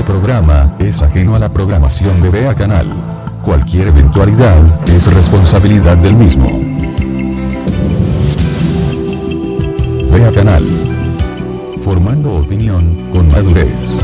programa es ajeno a la programación de Vea Canal. Cualquier eventualidad es responsabilidad del mismo. Vea Canal. Formando opinión con madurez.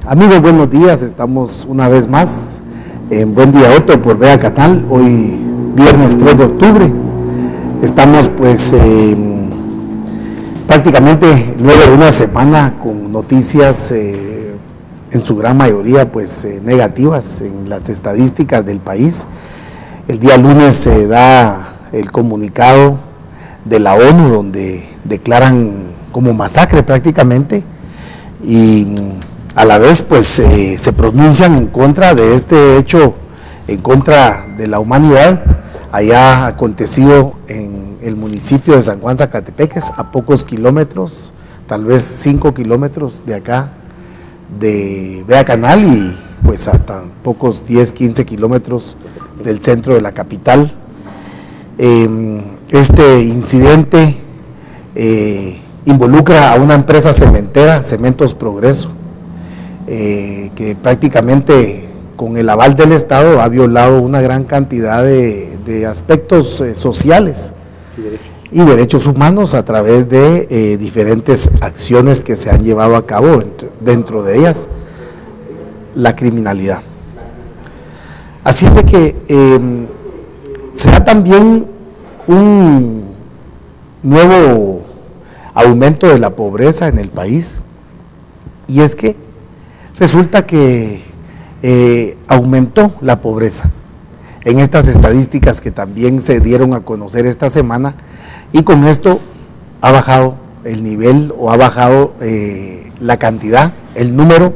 Amigos, buenos días, estamos una vez más en Buen Día Otto por Vea Canal, hoy viernes 3 de octubre, estamos pues prácticamente luego de una semana con noticias en su gran mayoría pues negativas en las estadísticas del país. El día lunes se da el comunicado de la ONU donde declaran como masacre prácticamente y a la vez pues se pronuncian en contra de este hecho, en contra de la humanidad, allá acontecido en el municipio de San Juan Zacatepeques, a pocos kilómetros, tal vez 5 kilómetros de acá de Vea Canal y pues a tan pocos 10, 15 kilómetros del centro de la capital. Este incidente involucra a una empresa cementera, Cementos Progreso, que prácticamente con el aval del Estado ha violado una gran cantidad de aspectos sociales y derechos humanos a través de diferentes acciones que se han llevado a cabo, dentro de ellas la criminalidad. Así de que se da también un nuevo aumento de la pobreza en el país, y es que resulta que aumentó la pobreza en estas estadísticas que también se dieron a conocer esta semana, y con esto ha bajado el nivel o ha bajado la cantidad, el número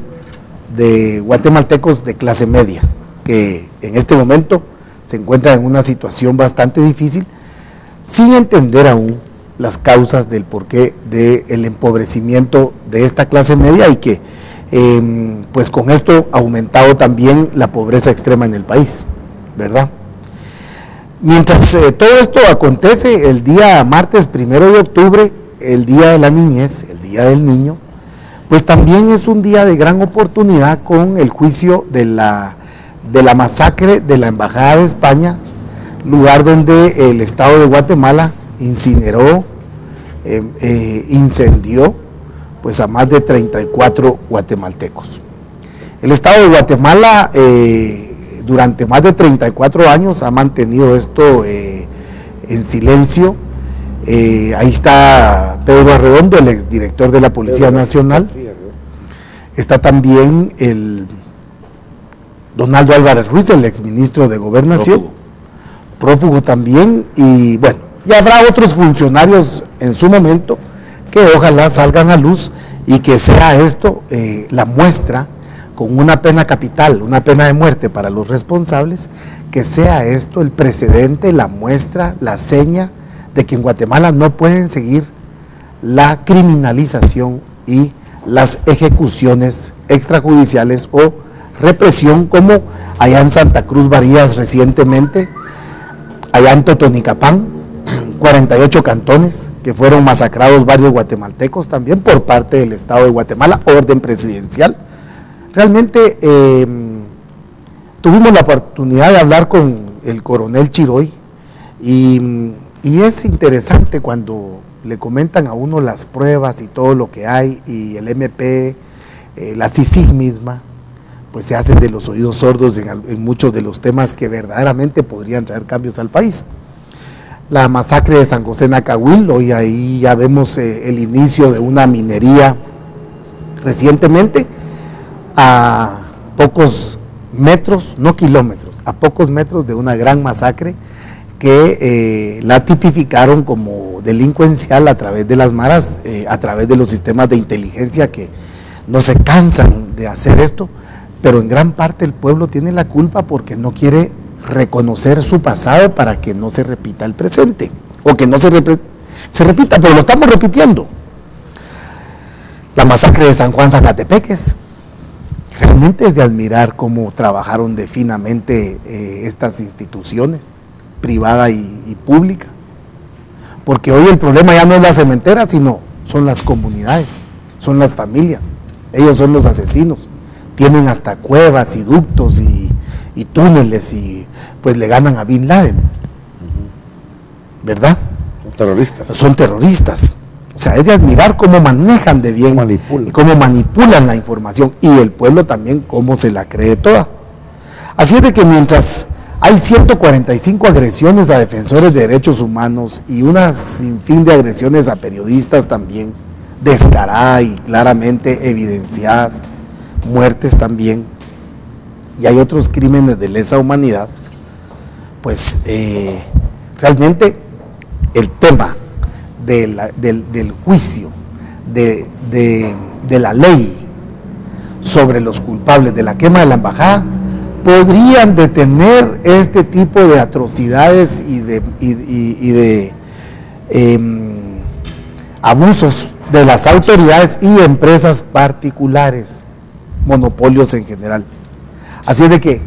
de guatemaltecos de clase media, que en este momento se encuentran en una situación bastante difícil, sin entender aún las causas del porqué del empobrecimiento de esta clase media, y que pues con esto ha aumentado también la pobreza extrema en el país, ¿verdad? Mientras todo esto acontece, el día martes 1 de octubre, el Día de la Niñez, el Día del Niño, pues también es un día de gran oportunidad con el juicio de la masacre de la Embajada de España, lugar donde el Estado de Guatemala incineró, incendió pues a más de 34 guatemaltecos. El Estado de Guatemala durante más de 34 años ha mantenido esto en silencio. Ahí está Pedro Arredondo, el exdirector de la Policía Nacional. Está también el Donaldo Álvarez Ruiz, el exministro de Gobernación, prófugo también, y bueno, y habrá otros funcionarios en su momento que ojalá salgan a luz y que sea esto la muestra, con una pena capital, una pena de muerte para los responsables, que sea esto el precedente, la muestra, la seña de que en Guatemala no pueden seguir la criminalización y las ejecuciones extrajudiciales o represión, como allá en Santa Cruz Barías recientemente, allá en Totonicapán, 48 cantones que fueron masacrados, varios guatemaltecos también por parte del Estado de Guatemala, orden presidencial. Realmente tuvimos la oportunidad de hablar con el coronel Chiroy y es interesante cuando le comentan a uno las pruebas y todo lo que hay, y el MP, la CICIG misma, pues se hacen de los oídos sordos en muchos de los temas que verdaderamente podrían traer cambios al país. La masacre de San José Nacahuil, hoy ahí ya vemos el inicio de una minería recientemente, a pocos metros, no kilómetros, a pocos metros de una gran masacre que la tipificaron como delincuencial a través de las maras, a través de los sistemas de inteligencia que no se cansan de hacer esto, pero en gran parte el pueblo tiene la culpa porque no quiere reconocer su pasado para que no se repita el presente, o que no se repita, pero lo estamos repitiendo. La masacre de San Juan Zacatepeques, realmente es de admirar cómo trabajaron de finamente estas instituciones, privada y pública, porque hoy el problema ya no es la cementera, sino son las comunidades, son las familias, ellos son los asesinos, tienen hasta cuevas y ductos y túneles y pues le ganan a Bin Laden, ¿verdad? Son terroristas. Son terroristas. O sea, es de admirar cómo manejan de bien y cómo manipulan la información, y el pueblo también cómo se la cree toda. Así es de que mientras hay 145 agresiones a defensores de derechos humanos y una sinfín de agresiones a periodistas también, descaradas y claramente evidenciadas, muertes también, y hay otros crímenes de lesa humanidad, pues realmente el tema del juicio, de la ley sobre los culpables de la quema de la embajada, podrían detener este tipo de atrocidades y de abusos de las autoridades y empresas particulares, monopolios en general. Así es de que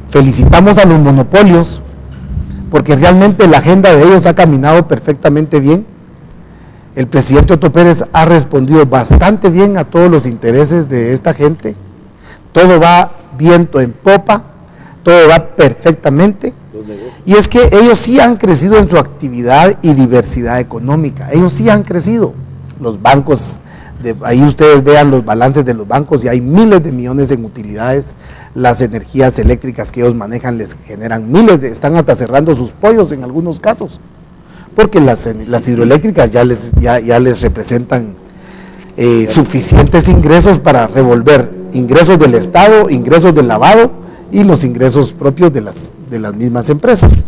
felicitamos a los monopolios, porque realmente la agenda de ellos ha caminado perfectamente bien. El presidente Otto Pérez ha respondido bastante bien a todos los intereses de esta gente. Todo va viento en popa, todo va perfectamente. Y es que ellos sí han crecido en su actividad y diversidad económica. Ellos sí han crecido. Los bancos, ahí ustedes vean los balances de los bancos y hay miles de millones en utilidades. Las energías eléctricas que ellos manejan les generan están hasta cerrando sus pollos en algunos casos, porque las hidroeléctricas ya les representan suficientes ingresos para revolver ingresos del Estado, ingresos del lavado y los ingresos propios de las mismas empresas.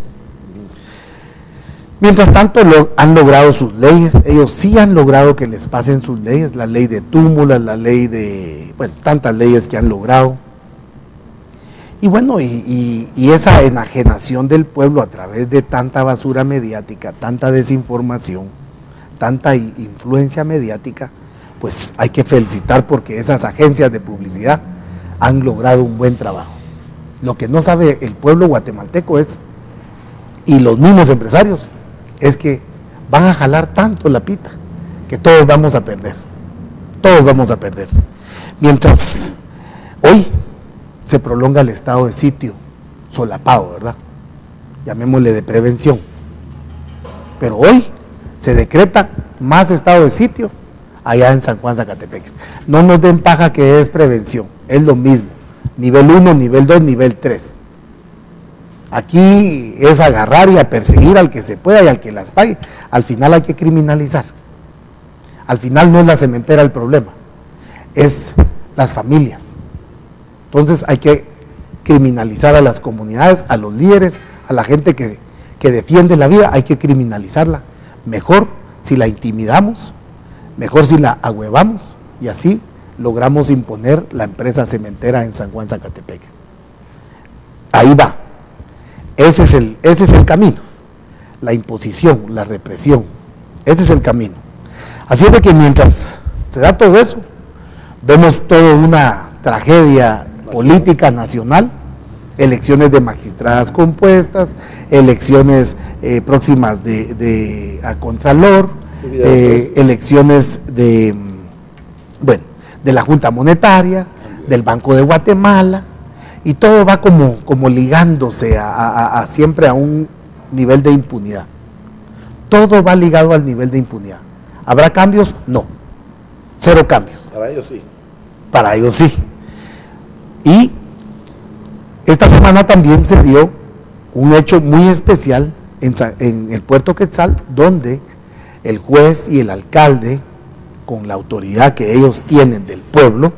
Mientras tanto han logrado sus leyes, ellos sí han logrado que les pasen sus leyes, la ley de túmulas, la ley de, bueno, tantas leyes que han logrado. Y bueno, y esa enajenación del pueblo a través de tanta basura mediática, tanta desinformación, tanta influencia mediática, pues hay que felicitar porque esas agencias de publicidad han logrado un buen trabajo. Lo que no sabe el pueblo guatemalteco y los mismos empresarios, es que van a jalar tanto la pita que todos vamos a perder, mientras hoy se prolonga el estado de sitio solapado, ¿verdad? Llamémosle de prevención, pero hoy se decreta más estado de sitio allá en San Juan Zacatepeques. No nos den paja que es prevención, es lo mismo, nivel 1, nivel 2, nivel 3. Aquí es agarrar y a perseguir al que se pueda y al que las pague. Al final hay que criminalizar. Al final no es la cementera el problema, es las familias. Entonces hay que criminalizar a las comunidades, a los líderes, a la gente que defiende la vida, hay que criminalizarla. Mejor si la intimidamos, mejor si la ahuevamos, y así logramos imponer la empresa cementera en San Juan Zacatepeques. Ahí va. Ese es el camino, la imposición, la represión, ese es el camino. Así es de que mientras se da todo eso, vemos toda una tragedia política nacional, elecciones de magistradas compuestas, elecciones próximas a Contralor, elecciones de la Junta Monetaria, del Banco de Guatemala, y todo va como ligándose siempre a un nivel de impunidad. Todo va ligado al nivel de impunidad. ¿Habrá cambios? No. Cero cambios. Para ellos sí. Para ellos sí. Y esta semana también se dio un hecho muy especial en el Puerto Quetzal, donde el juez y el alcalde, con la autoridad que ellos tienen del pueblo,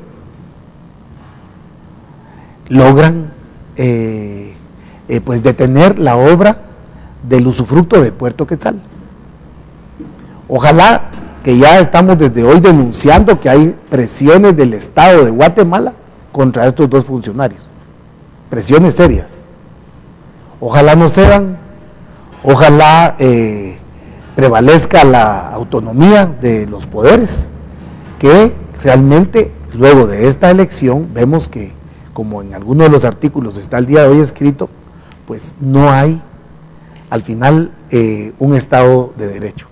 logran pues detener la obra del usufructo del Puerto Quetzal. Ojalá que ya estamos desde hoy denunciando que hay presiones del Estado de Guatemala contra estos dos funcionarios, presiones serias. Ojalá no cedan, ojalá prevalezca la autonomía de los poderes, que realmente luego de esta elección vemos que, como en algunos de los artículos está el día de hoy escrito, pues no hay al final un Estado de Derecho,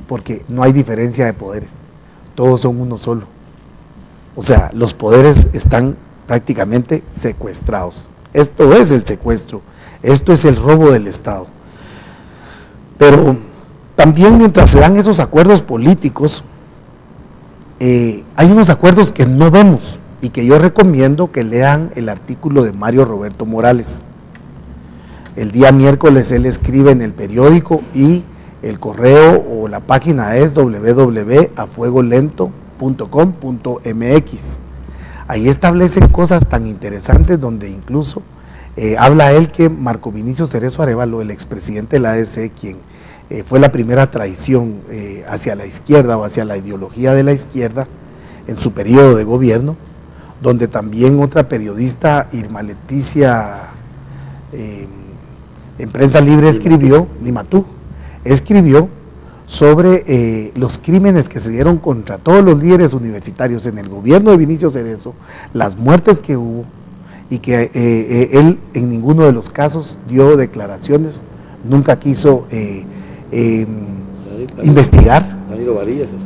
porque no hay diferencia de poderes, todos son uno solo. O sea, los poderes están prácticamente secuestrados. Esto es el secuestro, esto es el robo del Estado. Pero también mientras se dan esos acuerdos políticos, hay unos acuerdos que no vemos y que yo recomiendo que lean el artículo de Mario Roberto Morales. El día miércoles él escribe en el periódico y el correo o la página es www.afuegolento.com.mx. Ahí establecen cosas tan interesantes donde incluso habla él que Marco Vinicio Cerezo Arévalo, el expresidente de la ADC, quien fue la primera traición hacia la izquierda o hacia la ideología de la izquierda en su periodo de gobierno, donde también otra periodista, Irma Leticia, en Prensa Libre escribió, Nimatú, escribió sobre los crímenes que se dieron contra todos los líderes universitarios en el gobierno de Vinicio Cerezo, las muertes que hubo, y que él en ninguno de los casos dio declaraciones, nunca quiso investigar.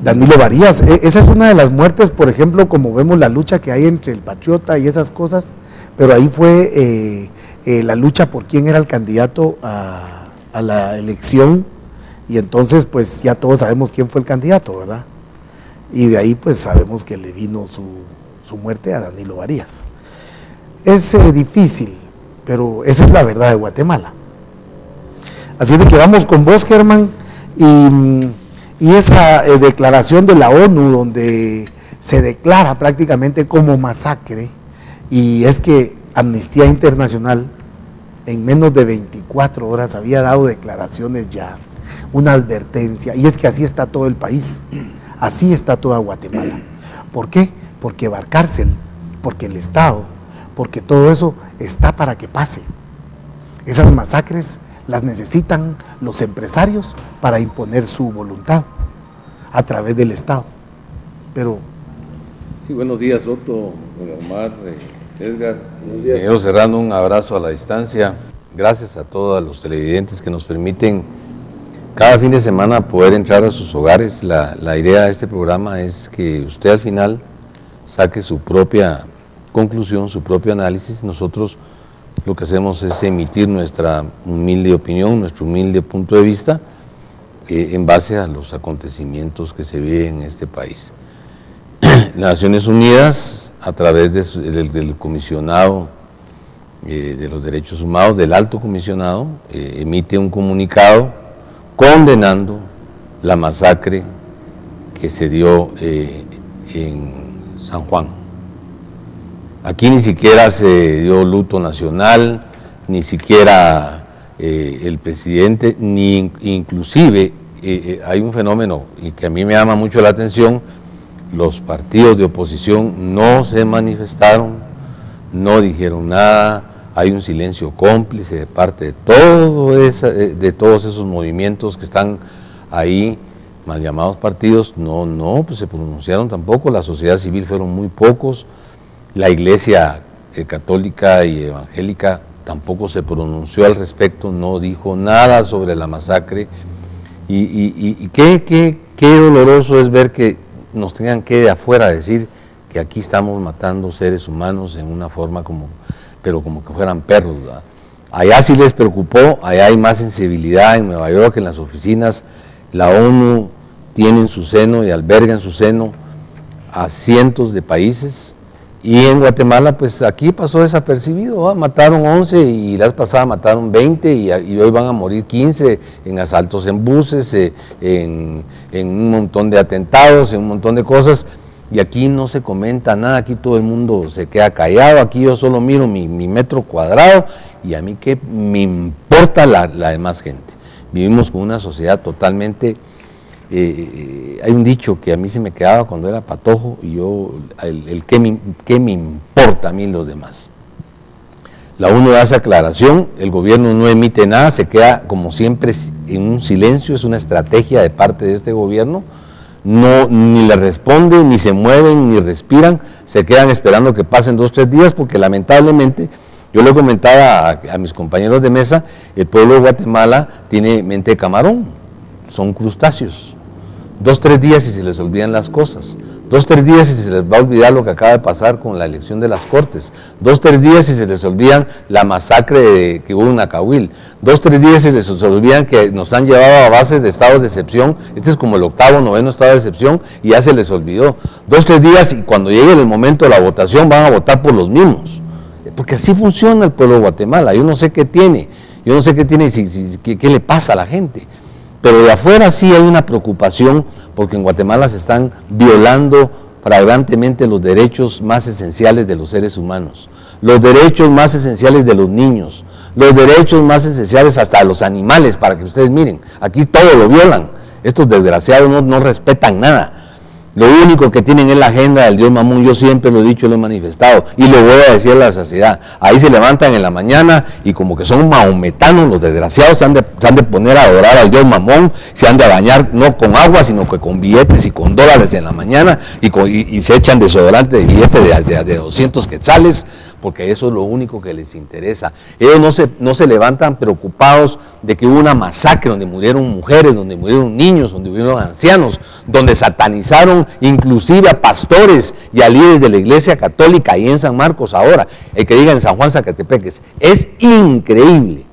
Danilo Varías, esa es una de las muertes, por ejemplo, como vemos la lucha que hay entre el Patriota y esas cosas, pero ahí fue la lucha por quién era el candidato a la elección, y entonces pues ya todos sabemos quién fue el candidato, ¿verdad? Y de ahí pues sabemos que le vino su muerte a Danilo Varías. Es difícil, pero esa es la verdad de Guatemala. Así de que vamos con vos, Germán, y esa declaración de la ONU donde se declara prácticamente como masacre, y es que Amnistía Internacional en menos de 24 horas había dado declaraciones ya, una advertencia, y es que así está todo el país, así está toda Guatemala. ¿Por qué? Porque Barcárcel, porque el Estado, porque todo eso está para que pase. Esas masacres las necesitan los empresarios para imponer su voluntad a través del Estado. Pero sí, buenos días, Soto, Omar, Edgar. Ingeniero Serrano, un abrazo a la distancia. Gracias a todos los televidentes que nos permiten cada fin de semana poder entrar a sus hogares. La idea de este programa es que usted al final saque su propia conclusión, su propio análisis. Nosotros lo que hacemos es emitir nuestra humilde opinión, nuestro humilde punto de vista en base a los acontecimientos que se viven en este país. Las Naciones Unidas, a través del comisionado de los derechos humanos, del alto comisionado, emite un comunicado condenando la masacre que se dio en San Juan. Aquí ni siquiera se dio luto nacional, ni siquiera el presidente, ni inclusive hay un fenómeno y que a mí me llama mucho la atención: los partidos de oposición no se manifestaron, no dijeron nada, hay un silencio cómplice de parte de todos esos movimientos que están ahí, mal llamados partidos. No, pues se pronunciaron tampoco, la sociedad civil fueron muy pocos, la iglesia católica y evangélica tampoco se pronunció al respecto, no dijo nada sobre la masacre, y qué doloroso es ver que nos tengan que de afuera decir que aquí estamos matando seres humanos en una forma pero como que fueran perros, ¿verdad? Allá sí les preocupó, allá hay más sensibilidad en Nueva York, en las oficinas. La ONU tiene en su seno y alberga en su seno a cientos de países, y en Guatemala pues aquí pasó desapercibido, ¿verdad? Mataron 11 y la vez pasada mataron 20 y hoy van a morir 15 en asaltos en buses, en un montón de atentados, en un montón de cosas. Y aquí no se comenta nada, aquí todo el mundo se queda callado, aquí yo solo miro mi metro cuadrado y a mí qué me importa la demás gente. Vivimos con una sociedad totalmente hay un dicho que a mí se me quedaba cuando era patojo, y yo, ¿qué me importa a mí los demás? La ONU hace aclaración, el gobierno no emite nada, se queda como siempre en un silencio, es una estrategia de parte de este gobierno, no, ni le responde, ni se mueven, ni respiran, se quedan esperando que pasen 2 o 3 días, porque lamentablemente, yo le comentaba a mis compañeros de mesa, el pueblo de Guatemala tiene mente de camarón, son crustáceos. 2 o 3 días y se les olvidan las cosas. 2 o 3 días y se les va a olvidar lo que acaba de pasar con la elección de las Cortes. 2 o 3 días y se les olvidan la masacre que hubo en Nacahuil. 2 o 3 días y se les olvidan que nos han llevado a base de estados de excepción. Este es como el 8º, 9º estado de excepción y ya se les olvidó. 2 o 3 días y cuando llegue el momento de la votación van a votar por los mismos. Porque así funciona el pueblo de Guatemala. Yo no sé qué tiene. Yo no sé qué tiene, qué le pasa a la gente. Pero de afuera sí hay una preocupación porque en Guatemala se están violando flagrantemente los derechos más esenciales de los seres humanos, los derechos más esenciales de los niños, los derechos más esenciales hasta de los animales, para que ustedes miren, aquí todo lo violan, estos desgraciados no respetan nada. Lo único que tienen es la agenda del Dios Mamón, yo siempre lo he dicho, lo he manifestado, y lo voy a decir a la saciedad. Ahí se levantan en la mañana y como que son mahometanos, los desgraciados se han de poner a adorar al Dios Mamón, se han de bañar no con agua, sino que con billetes y con dólares en la mañana, y se echan desodorante de billetes de 200 quetzales, porque eso es lo único que les interesa. Ellos no se levantan preocupados de que hubo una masacre donde murieron mujeres, donde murieron niños, donde murieron ancianos, donde satanizaron inclusive a pastores y a líderes de la Iglesia Católica ahí en San Marcos ahora, el que diga en San Juan Zacatepeques. Es increíble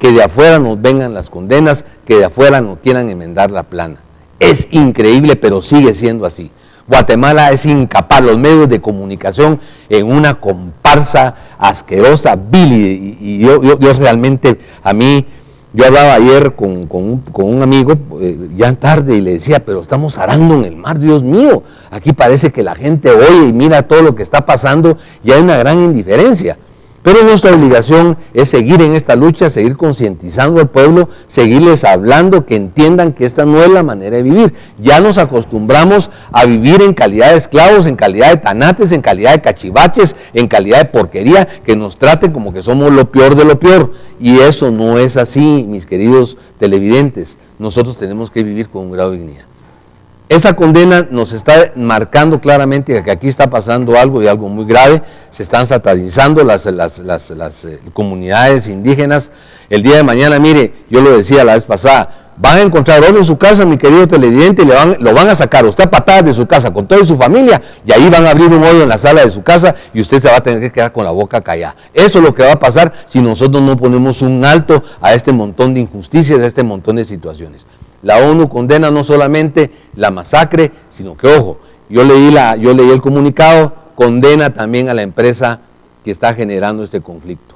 que de afuera nos vengan las condenas, que de afuera no quieran enmendar la plana. Es increíble, pero sigue siendo así. Guatemala es incapaz, los medios de comunicación en una comparsa asquerosa, vil, y yo realmente, yo hablaba ayer con un amigo, ya tarde, y le decía, pero estamos arando en el mar, Dios mío, aquí parece que la gente oye y mira todo lo que está pasando y hay una gran indiferencia. Pero nuestra obligación es seguir en esta lucha, seguir concientizando al pueblo, seguirles hablando, que entiendan que esta no es la manera de vivir. Ya nos acostumbramos a vivir en calidad de esclavos, en calidad de tanates, en calidad de cachivaches, en calidad de porquería, que nos traten como que somos lo peor de lo peor. Y eso no es así, mis queridos televidentes. Nosotros tenemos que vivir con un grado de dignidad. Esa condena nos está marcando claramente que aquí está pasando algo y algo muy grave. Se están satanizando las comunidades indígenas. El día de mañana, mire, yo lo decía la vez pasada, van a encontrar oro en su casa, mi querido televidente, y lo van a sacar usted a patadas de su casa con toda su familia, y ahí van a abrir un hoyo en la sala de su casa y usted se va a tener que quedar con la boca callada. Eso es lo que va a pasar si nosotros no ponemos un alto a este montón de injusticias, a este montón de situaciones. La ONU condena no solamente la masacre, sino que, ojo, yo leí el comunicado, condena también a la empresa que está generando este conflicto,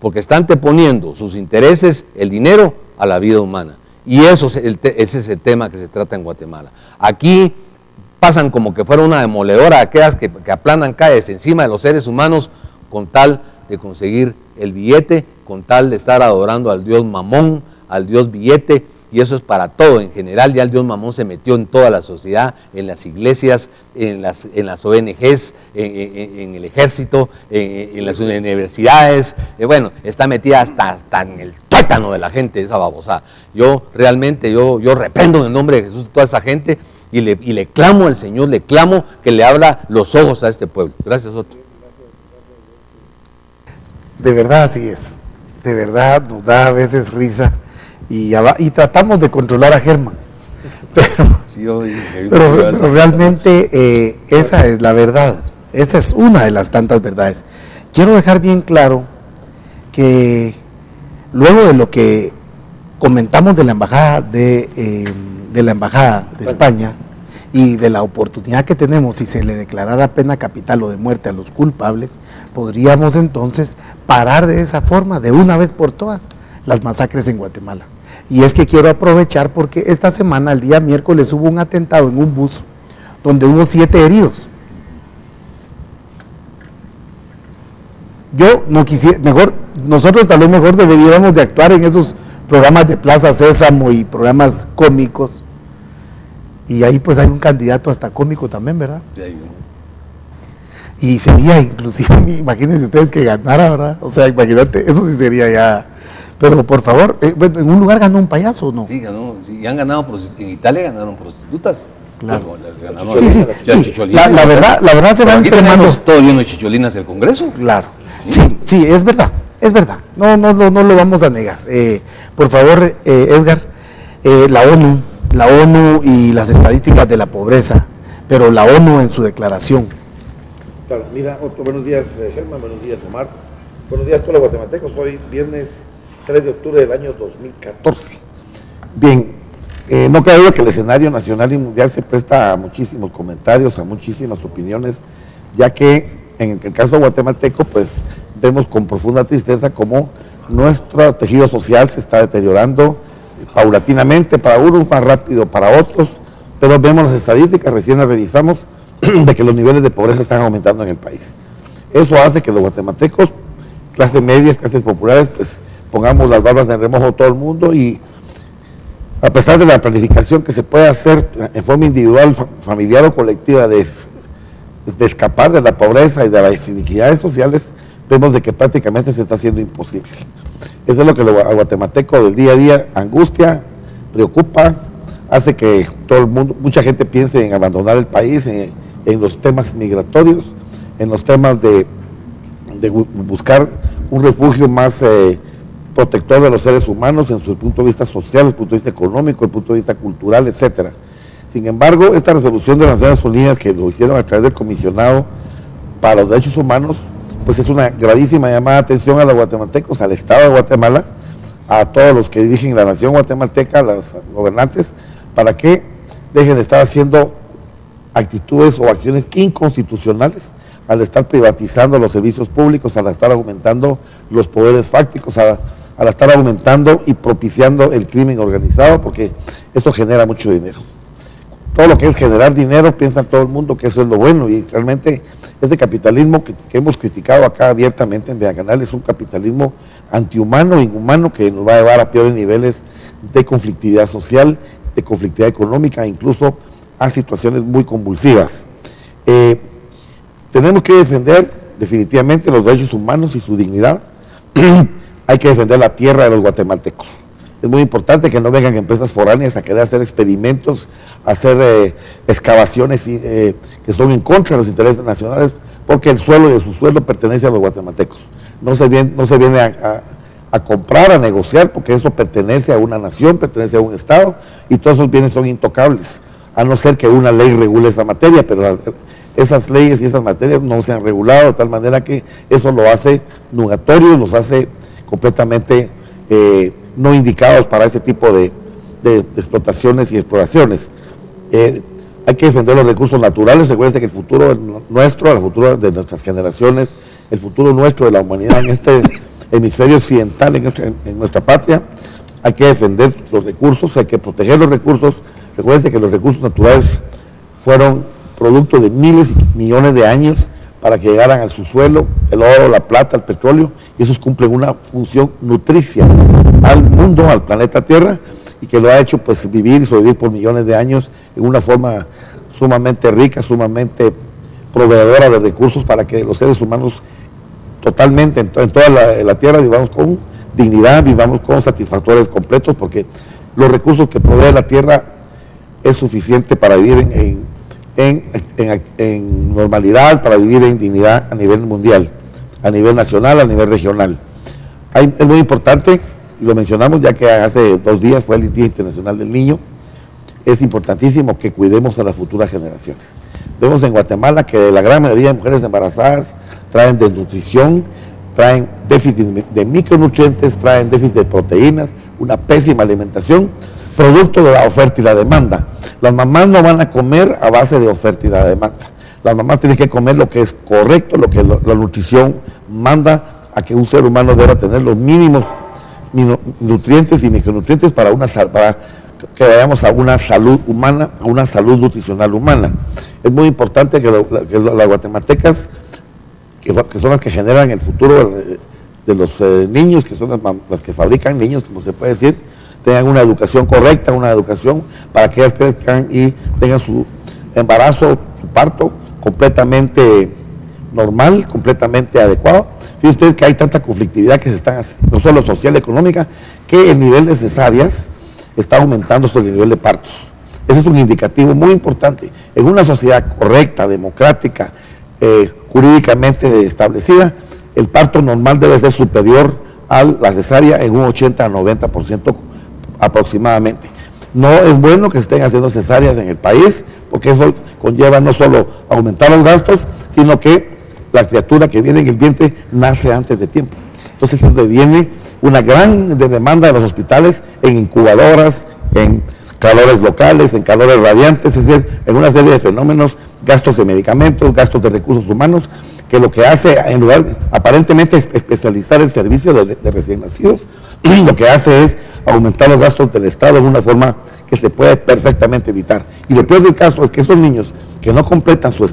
porque está anteponiendo sus intereses, el dinero, a la vida humana. Y ese es el tema que se trata en Guatemala. Aquí pasan como que fuera una demoledora, aquellas que aplanan calles encima de los seres humanos con tal de conseguir el billete, con tal de estar adorando al Dios Mamón, al Dios billete. Y eso es para todo, en general ya el Dios Mamón se metió en toda la sociedad, en las iglesias, en las ONGs, en el ejército, en las universidades, bueno, está metida hasta en el tuétano de la gente, esa babosada. Yo realmente, yo reprendo en el nombre de Jesús a toda esa gente y le clamo al Señor, le clamo que le abra los ojos a este pueblo. Gracias, Otto. De verdad así es, de verdad nos da a veces risa. Y tratamos de controlar a Germán, pero realmente esa es la verdad, esa es una de las tantas verdades. Quiero dejar bien claro que luego de lo que comentamos de la embajada de España y de la oportunidad que tenemos, si se le declarara pena capital o de muerte a los culpables, podríamos entonces parar de esa forma, de una vez por todas, las masacres en Guatemala. Y es que quiero aprovechar porque esta semana, el día miércoles, hubo un atentado en un bus donde hubo 7 heridos. Yo no quisiera, nosotros tal vez mejor deberíamos de actuar en esos programas de Plaza Sésamo y programas cómicos Y ahí pues hay un candidato hasta cómico también, ¿verdad? Sí, hay uno. Y sería inclusive, imagínense ustedes que ganara, ¿verdad? O sea, imagínate, eso sí sería ya. Pero por favor, bueno, en un lugar ganó un payaso, ¿o no? Sí, ganó. Sí, y han ganado, en Italia ganaron prostitutas. Claro. Ganaron Sí. La verdad se va aquí enfermando. tenemos todo lleno de chicholinas el Congreso. Claro. Sí, es verdad. No lo vamos a negar. Por favor, Edgar, la ONU y las estadísticas de la pobreza, pero la ONU en su declaración. Claro, mira, Otto, buenos días, Germán, buenos días, Omar. Buenos días a todos los guatemaltecos. Hoy viernes 3 de octubre del año 2014. Bien, no cabe duda que el escenario nacional y mundial se presta a muchísimos comentarios, a muchísimas opiniones, ya que en el caso guatemalteco, pues vemos con profunda tristeza cómo nuestro tejido social se está deteriorando paulatinamente, para unos más rápido, para otros, pero vemos las estadísticas, recién las revisamos, de que los niveles de pobreza están aumentando en el país. Eso hace que los guatemaltecos, clases medias, clases populares, pues pongamos las barbas en remojo todo el mundo, y a pesar de la planificación que se puede hacer en forma individual, familiar o colectiva de escapar de la pobreza y de las iniquidades sociales, vemos de que prácticamente se está haciendo imposible. Eso es lo que al guatemalteco del día a día angustia, preocupa, hace que todo el mundo, mucha gente piense en abandonar el país, en los temas migratorios, en los temas de buscar un refugio más protector de los seres humanos en su punto de vista social, el punto de vista económico, el punto de vista cultural, etcétera. Sin embargo, esta resolución de las Naciones Unidas, que lo hicieron a través del Comisionado para los Derechos Humanos, pues es una gravísima llamada de atención a los guatemaltecos, al Estado de Guatemala, a todos los que dirigen la nación guatemalteca, a los gobernantes, para que dejen de estar haciendo actitudes o acciones inconstitucionales al estar privatizando los servicios públicos, al estar aumentando los poderes fácticos, al estar aumentando y propiciando el crimen organizado, porque eso genera mucho dinero. Todo lo que es generar dinero, piensa todo el mundo que eso es lo bueno, y realmente este capitalismo que hemos criticado acá abiertamente en Vea Canal es un capitalismo antihumano, inhumano, que nos va a llevar a peores niveles de conflictividad social, de conflictividad económica, incluso a situaciones muy convulsivas. Tenemos que defender definitivamente los derechos humanos y su dignidad. Hay que defender la tierra de los guatemaltecos. Es muy importante que no vengan empresas foráneas a querer hacer experimentos, hacer excavaciones que son en contra de los intereses nacionales, porque el suelo y el subsuelo pertenece a los guatemaltecos. No se viene a comprar, a negociar, porque eso pertenece a una nación, pertenece a un Estado, y todos esos bienes son intocables, a no ser que una ley regule esa materia, pero esas leyes y esas materias no se han regulado, de tal manera que eso lo hace nugatorio, los hace completamente no indicados para este tipo de explotaciones y exploraciones. Hay que defender los recursos naturales. Recuerden que el futuro nuestro, el futuro de nuestras generaciones, el futuro nuestro de la humanidad en este hemisferio occidental, en nuestra patria, hay que defender los recursos, hay que proteger los recursos. Recuerden que los recursos naturales fueron producto de miles y millones de años para que llegaran al subsuelo, el oro, la plata, el petróleo, y esos cumplen una función nutricia al mundo, al planeta Tierra, y que lo ha hecho pues vivir y sobrevivir por millones de años en una forma sumamente rica, sumamente proveedora de recursos para que los seres humanos totalmente en toda la Tierra vivamos con dignidad, vivamos con satisfactores completos, porque los recursos que provee la Tierra es suficiente para vivir en normalidad, para vivir en dignidad a nivel mundial, a nivel nacional, a nivel regional. Es muy importante, y lo mencionamos ya que hace 2 días fue el Día Internacional del Niño, es importantísimo que cuidemos a las futuras generaciones. Vemos en Guatemala que la gran mayoría de mujeres embarazadas traen desnutrición, traen déficit de micronutrientes, traen déficit de proteínas, una pésima alimentación, producto de la oferta y la demanda. Las mamás no van a comer a base de oferta y la demanda. Las mamás tienen que comer lo que es correcto, lo que la nutrición manda a que un ser humano deba tener los mínimos nutrientes y micronutrientes para que vayamos a una salud humana, a una salud nutricional humana. Es muy importante que las guatemaltecas, que son las que generan el futuro de los niños, que son las que fabrican niños, como se puede decir, tengan una educación correcta, una educación para que ellas crezcan y tengan su embarazo, su parto completamente normal, completamente adecuado. Fíjense ustedes que hay tanta conflictividad que se están haciendo, no solo social y económica, que el nivel de cesáreas está aumentando sobre el nivel de partos. Ese es un indicativo muy importante. En una sociedad correcta, democrática, jurídicamente establecida, el parto normal debe ser superior a la cesárea en un 80 a 90% aproximadamente. No es bueno que se estén haciendo cesáreas en el país, porque eso conlleva no solo aumentar los gastos, sino que la criatura que viene en el vientre nace antes de tiempo. Entonces, donde viene una gran demanda de los hospitales en incubadoras, en calores locales, en calores radiantes, es decir, en una serie de fenómenos, gastos de medicamentos, gastos de recursos humanos, que lo que hace, en lugar aparentemente es especializar el servicio de recién nacidos, lo que hace es aumentar los gastos del Estado en una forma que se puede perfectamente evitar. Y lo peor del caso es que esos niños que no completan su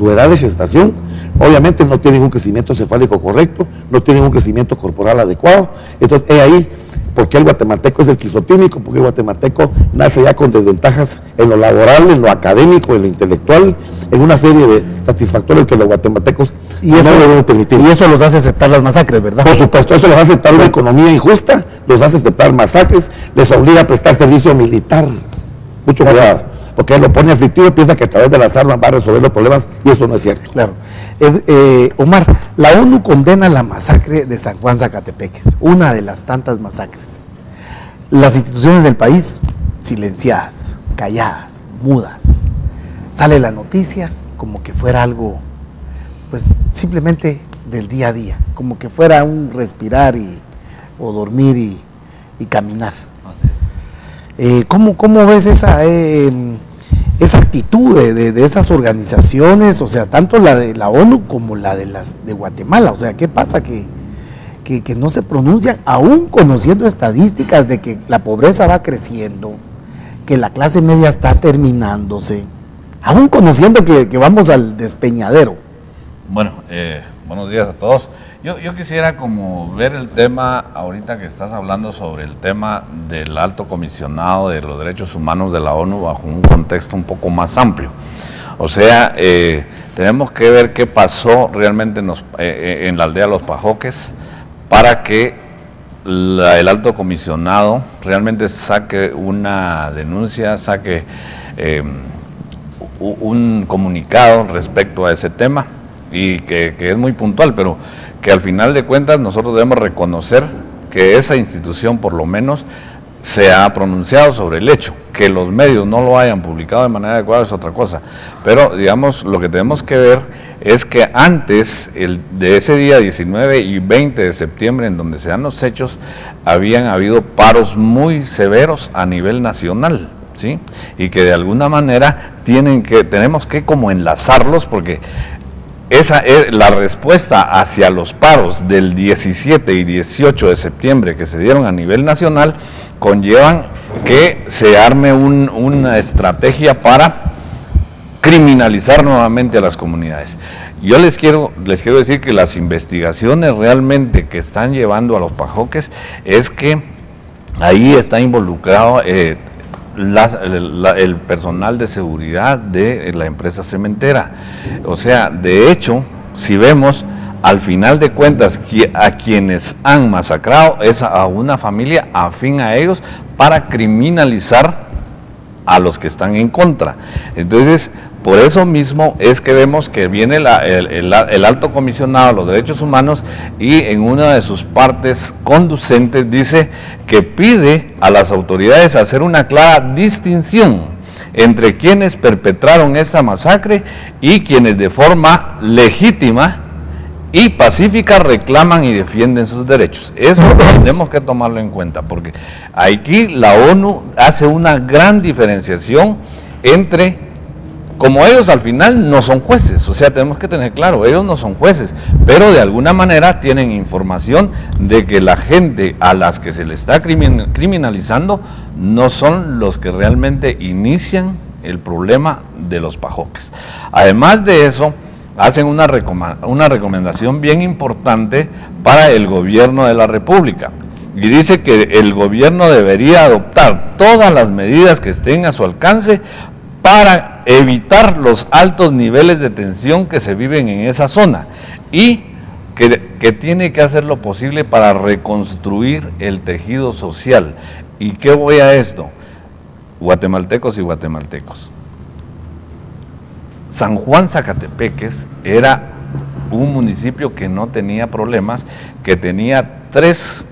edad de gestación, obviamente no tienen un crecimiento cefálico correcto, no tienen un crecimiento corporal adecuado. Entonces, es ahí porque el guatemalteco es esquizotímico, porque el guatemalteco nace ya con desventajas en lo laboral, en lo académico, en lo intelectual, en una serie de satisfactores que los guatemaltecos no debemos permitir. Y eso los hace aceptar las masacres, ¿verdad? Por supuesto, eso los hace aceptar una economía injusta, los hace aceptar masacres, les obliga a prestar servicio militar. Mucho cuidado, porque él lo pone aflictivo y piensa que a través de las armas va a resolver los problemas, y eso no es cierto. Claro. Omar, la ONU condena la masacre de San Juan Zacatepeques, una de las tantas masacres. Las instituciones del país silenciadas, calladas, mudas. Sale la noticia como que fuera algo, pues simplemente del día a día, como que fuera un respirar o dormir y caminar. Así es. ¿Cómo ves esa actitud de esas organizaciones, o sea, tanto la de la ONU como la de las de Guatemala? O sea, ¿qué pasa que no se pronuncian, aún conociendo estadísticas de que la pobreza va creciendo, que la clase media está terminándose, aún conociendo que vamos al despeñadero? Bueno, buenos días a todos. Yo quisiera como ver el tema, ahorita que estás hablando sobre el tema del Alto Comisionado de los Derechos Humanos de la ONU bajo un contexto un poco más amplio. O sea, tenemos que ver qué pasó realmente en la aldea Los Pajoques para que el Alto Comisionado realmente saque una denuncia, saque un comunicado respecto a ese tema, y que es muy puntual, pero que al final de cuentas nosotros debemos reconocer que esa institución por lo menos se ha pronunciado sobre el hecho. Que los medios no lo hayan publicado de manera adecuada es otra cosa, pero digamos lo que tenemos que ver es que antes de ese día 19 y 20 de septiembre en donde se dan los hechos, habían habido paros muy severos a nivel nacional, ¿sí? Y que de alguna manera tenemos que como enlazarlos, porque esa es la respuesta hacia los paros del 17 y 18 de septiembre que se dieron a nivel nacional, conllevan que se arme una estrategia para criminalizar nuevamente a las comunidades. Yo les quiero decir que las investigaciones realmente que están llevando a Los Pajoques es que ahí está involucrado el personal de seguridad de la empresa cementera. O sea, de hecho, si vemos, al final de cuentas, a quienes han masacrado es a una familia afín a ellos para criminalizar a los que están en contra. Entonces, por eso mismo es que vemos que viene el Alto Comisionado de los Derechos Humanos y en una de sus partes conducentes dice que pide a las autoridades hacer una clara distinción entre quienes perpetraron esta masacre y quienes de forma legítima y pacífica reclaman y defienden sus derechos. Eso tenemos que tomarlo en cuenta, porque aquí la ONU hace una gran diferenciación entre, como ellos al final no son jueces, o sea, tenemos que tener claro, ellos no son jueces, pero de alguna manera tienen información de que la gente a las que se le está criminalizando no son los que realmente inician el problema de Los Pajoques. Además de eso, hacen una recomendación bien importante para el gobierno de la República, y dice que el gobierno debería adoptar todas las medidas que estén a su alcance para evitar los altos niveles de tensión que se viven en esa zona y que tiene que hacer lo posible para reconstruir el tejido social. ¿Y qué voy a esto? Guatemaltecos y guatemaltecos. San Juan Zacatepeques era un municipio que no tenía problemas, que tenía 3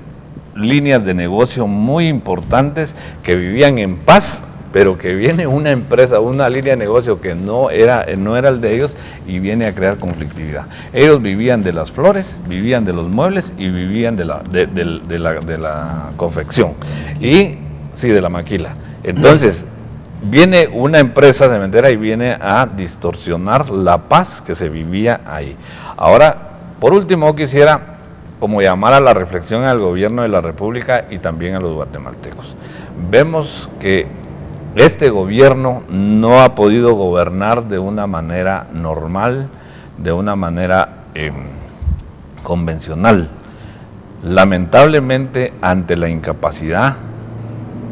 líneas de negocio muy importantes que vivían en paz, pero que viene una empresa, una línea de negocio que no era el de ellos y viene a crear conflictividad. Ellos vivían de las flores, vivían de los muebles y vivían de la confección, y sí, de la maquila. Entonces, viene una empresa cementera y viene a distorsionar la paz que se vivía ahí. Ahora, por último, quisiera como llamar a la reflexión al gobierno de la República y también a los guatemaltecos. Vemos que este gobierno no ha podido gobernar de una manera normal, de una manera convencional. Lamentablemente, ante la incapacidad,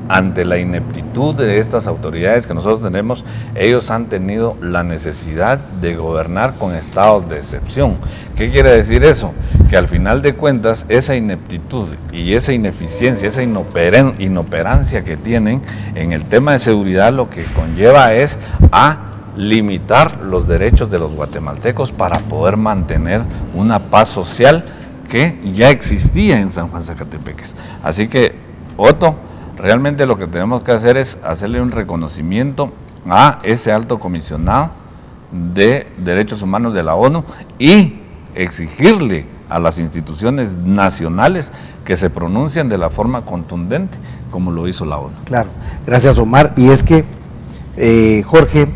ante la ineptitud de estas autoridades que nosotros tenemos, ellos han tenido la necesidad de gobernar con estados de excepción. ¿Qué quiere decir eso? Que al final de cuentas, esa ineptitud y esa ineficiencia, esa inoperancia que tienen en el tema de seguridad, lo que conlleva es a limitar los derechos de los guatemaltecos para poder mantener una paz social que ya existía en San Juan Zacatepeques. Así que, Otto, realmente lo que tenemos que hacer es hacerle un reconocimiento a ese alto comisionado de Derechos Humanos de la ONU y exigirle a las instituciones nacionales que se pronuncien de la forma contundente como lo hizo la ONU. Claro, gracias Omar. Y es que, Jorge,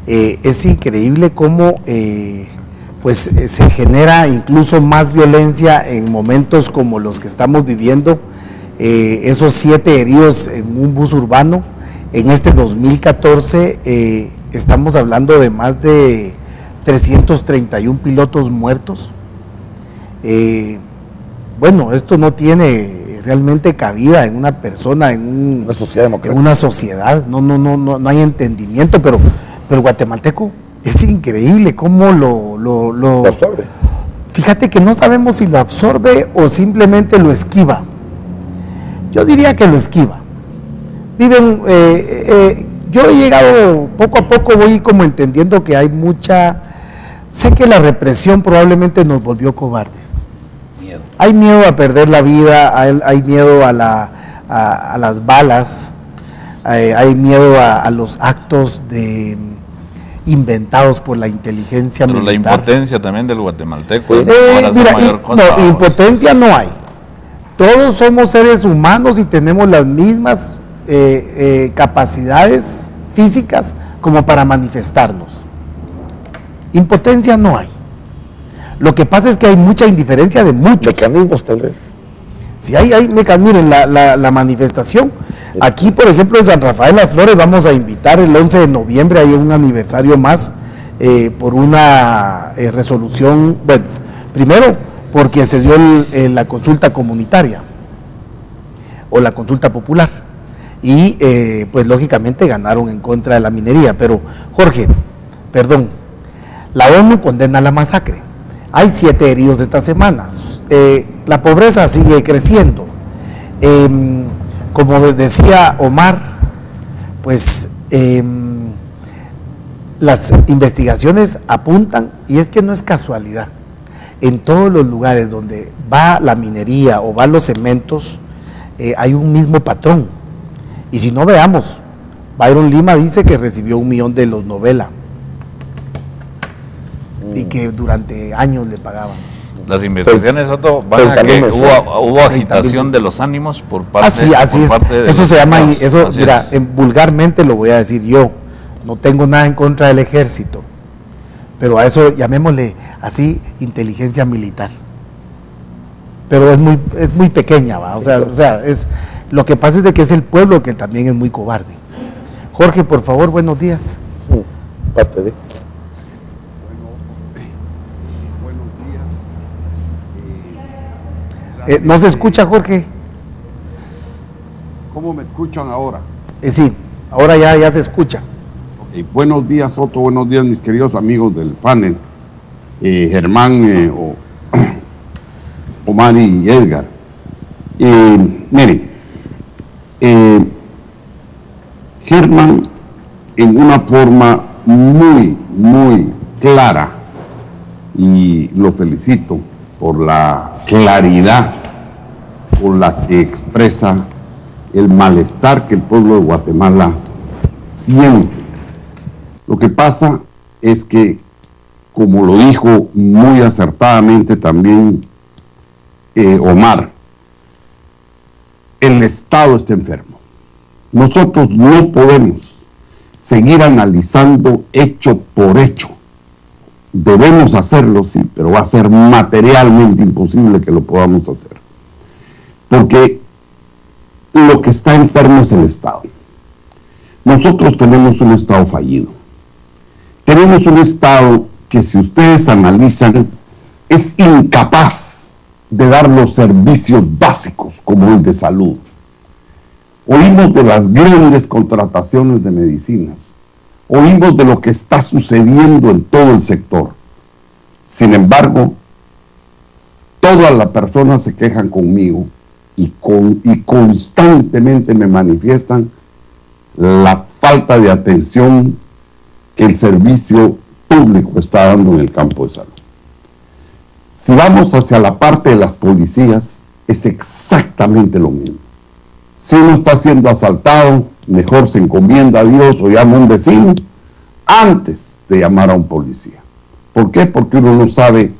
es increíble cómo se genera incluso más violencia en momentos como los que estamos viviendo. Esos 7 heridos en un bus urbano, en este 2014 estamos hablando de más de 331 pilotos muertos. Bueno, esto no tiene realmente cabida en una persona, en una sociedad democrática. En una sociedad, no hay entendimiento, pero el guatemalteco es increíble cómo lo absorbe. Fíjate que no sabemos si lo absorbe o simplemente lo esquiva. Yo diría que lo esquiva. Viven, yo he llegado, poco a poco voy como entendiendo que hay mucha, sé que la represión probablemente nos volvió cobardes. Miedo. Hay miedo a perder la vida, hay miedo a las balas, hay miedo a los actos inventados por la inteligencia militar. Pero la impotencia también del guatemalteco. Mira, impotencia no hay. Todos somos seres humanos y tenemos las mismas capacidades físicas como para manifestarnos. Impotencia no hay. Lo que pasa es que hay mucha indiferencia de muchos. Mecanismos tal vez. Sí, hay mecanismos. Miren, la manifestación. Aquí, por ejemplo, en San Rafael Las Flores vamos a invitar el 11 de noviembre, hay un aniversario más por una resolución, bueno, primero, porque se dio la consulta comunitaria o la consulta popular y pues lógicamente ganaron en contra de la minería. Pero Jorge, perdón, la ONU condena la masacre, hay 7 heridos esta semana, la pobreza sigue creciendo, como decía Omar, pues las investigaciones apuntan, y es que no es casualidad, en todos los lugares donde va la minería o van los cementos, hay un mismo patrón. Y si no, veamos, Byron Lima dice que recibió 1 millón de los Novela y que durante años le pagaban. Las investigaciones, Otto, van a que hubo agitación de los ánimos por parte, así es. Eso se llama, eso, mira, vulgarmente lo voy a decir yo, no tengo nada en contra del ejército, pero a eso llamémosle así inteligencia militar. Pero es muy pequeña, ¿va? O sea, lo que pasa es de que es el pueblo que también es muy cobarde. Jorge, por favor, buenos días. Parte de. ¿No se escucha, Jorge? ¿Cómo me escuchan ahora? Sí, ahora ya se escucha. Okay. Buenos días, Otto, buenos días, mis queridos amigos del panel, Germán, Omar y Edgar. Miren, Germán, en una forma muy clara, y lo felicito por la claridad con la que expresa el malestar que el pueblo de Guatemala siente. Lo que pasa es que, como lo dijo muy acertadamente también Omar, el Estado está enfermo. Nosotros no podemos seguir analizando hecho por hecho. Debemos hacerlo, sí, pero va a ser materialmente imposible que lo podamos hacer. Porque lo que está enfermo es el Estado. Nosotros tenemos un Estado fallido. Tenemos un Estado que, si ustedes analizan, es incapaz de dar los servicios básicos como el de salud. Oímos de las grandes contrataciones de medicinas. Oímos de lo que está sucediendo en todo el sector. Sin embargo, todas las personas se quejan conmigo y constantemente me manifiestan la falta de atención que el servicio público está dando en el campo de salud. Si vamos hacia la parte de las policías, es exactamente lo mismo. Si uno está siendo asaltado, mejor se encomienda a Dios o llama a un vecino antes de llamar a un policía. ¿Por qué? Porque uno no sabe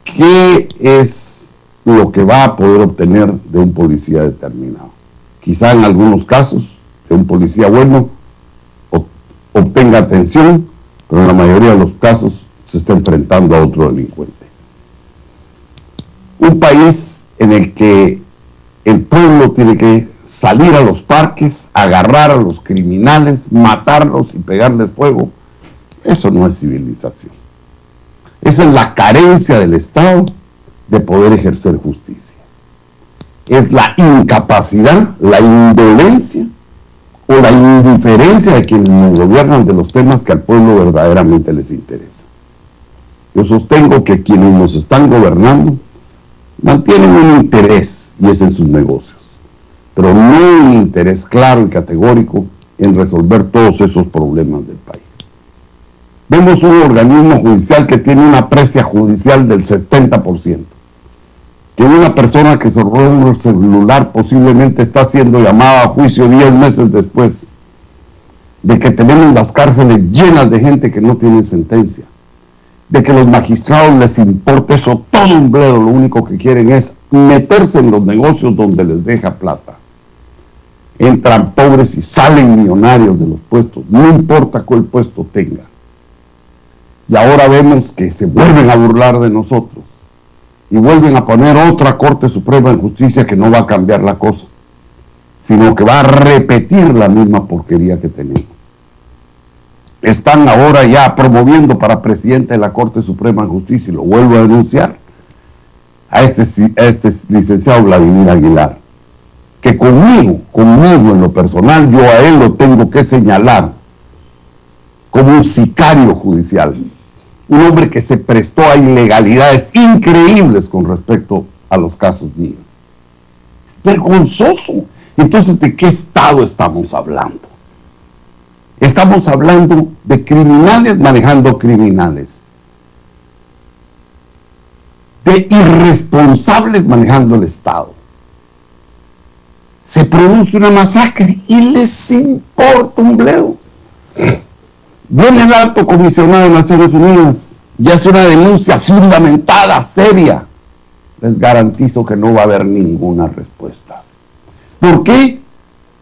qué es lo que va a poder obtener de un policía determinado. Quizá en algunos casos, de un policía bueno obtenga atención, pero en la mayoría de los casos se está enfrentando a otro delincuente. Un país en el que el pueblo tiene que salir a los parques, agarrar a los criminales, matarlos y pegarles fuego, eso no es civilización. Esa es la carencia del Estado de poder ejercer justicia. Es la incapacidad, la indolencia o la indiferencia de quienes nos gobiernan de los temas que al pueblo verdaderamente les interesa. Yo sostengo que quienes nos están gobernando mantienen un interés, y es en sus negocios, pero no un interés claro y categórico en resolver todos esos problemas del país. Vemos un organismo judicial que tiene una prestia judicial del 70%, que una persona que se robó un celular posiblemente está siendo llamada a juicio 10 meses después, de que tenemos las cárceles llenas de gente que no tiene sentencia, de que los magistrados les importa eso todo un bledo, lo único que quieren es meterse en los negocios donde les deja plata. Entran pobres y salen millonarios de los puestos, no importa cuál puesto tenga. Y ahora vemos que se vuelven a burlar de nosotros y vuelven a poner otra Corte Suprema de Justicia que no va a cambiar la cosa, sino que va a repetir la misma porquería que tenemos. Están ahora ya promoviendo para presidente de la Corte Suprema de Justicia, y lo vuelvo a denunciar, a este licenciado Vladimir Aguilar, que conmigo en lo personal, yo a él lo tengo que señalar como un sicario judicial, un hombre que se prestó a ilegalidades increíbles con respecto a los casos míos. Es vergonzoso. Entonces, ¿de qué Estado estamos hablando? Estamos hablando de criminales manejando criminales, de irresponsables manejando el Estado. Se produce una masacre y les importa un bledo. Viene el alto comisionado de Naciones Unidas y hace una denuncia fundamentada, seria. Les garantizo que no va a haber ninguna respuesta. ¿Por qué?